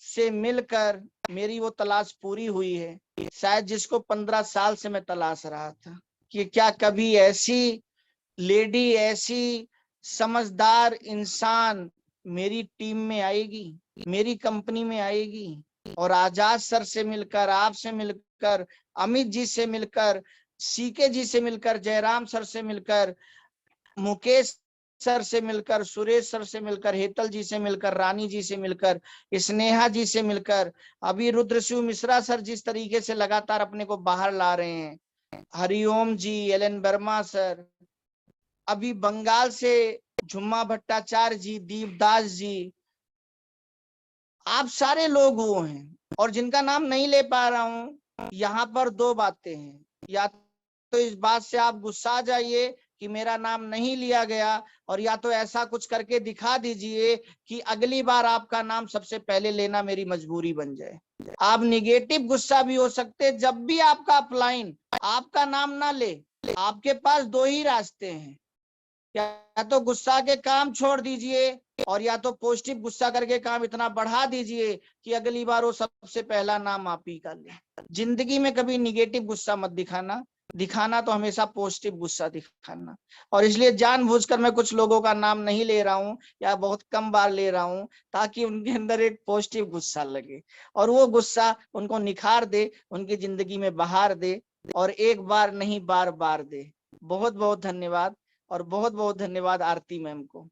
से मिलकर मेरी वो तलाश पूरी हुई है, शायद जिसको 15 साल से मैं तलाश रहा था कि क्या कभी ऐसी लेडी, ऐसी समझदार इंसान मेरी टीम में आएगी, मेरी कंपनी में आएगी। और आजाद सर से मिलकर, आपसे मिलकर, अमित जी से मिलकर, सीके जी से मिलकर, जयराम सर से मिलकर, मुकेश सर से मिलकर, सुरेश सर से मिलकर, हेतल जी से मिलकर, रानी जी से मिलकर, स्नेहा जी से मिलकर, अभी रुद्रशिव मिश्रा सर जिस तरीके से लगातार अपने को बाहर ला रहे हैं, हरिओम जी, एलन वर्मा सर, अभी बंगाल से झुम्मा भट्टाचार्य जी, दीपदास जी, आप सारे लोग वो हैं। और जिनका नाम नहीं ले पा रहा हूं, यहाँ पर 2 बातें हैं, या तो इस बात से आप गुस्सा जाइए कि मेरा नाम नहीं लिया गया, और या तो ऐसा कुछ करके दिखा दीजिए कि अगली बार आपका नाम सबसे पहले लेना मेरी मजबूरी बन जाए। आप निगेटिव गुस्सा भी हो सकते, जब भी आपका अपलाइन आपका नाम ना ले, आपके पास 2 ही रास्ते हैं, या तो गुस्सा के काम छोड़ दीजिए, और या तो पॉजिटिव गुस्सा करके काम इतना बढ़ा दीजिए कि अगली बार वो सबसे पहला नाम आप ही का ले। जिंदगी में कभी निगेटिव गुस्सा मत दिखाना, दिखाना तो हमेशा पॉजिटिव गुस्सा दिखाना। और इसलिए जानबूझकर मैं कुछ लोगों का नाम नहीं ले रहा हूं या बहुत कम बार ले रहा हूं, ताकि उनके अंदर एक पॉजिटिव गुस्सा लगे और वो गुस्सा उनको निखार दे, उनकी जिंदगी में बहार दे, और एक बार नहीं बार बार दे। बहुत बहुत धन्यवाद, और बहुत बहुत धन्यवाद आरती मैम को।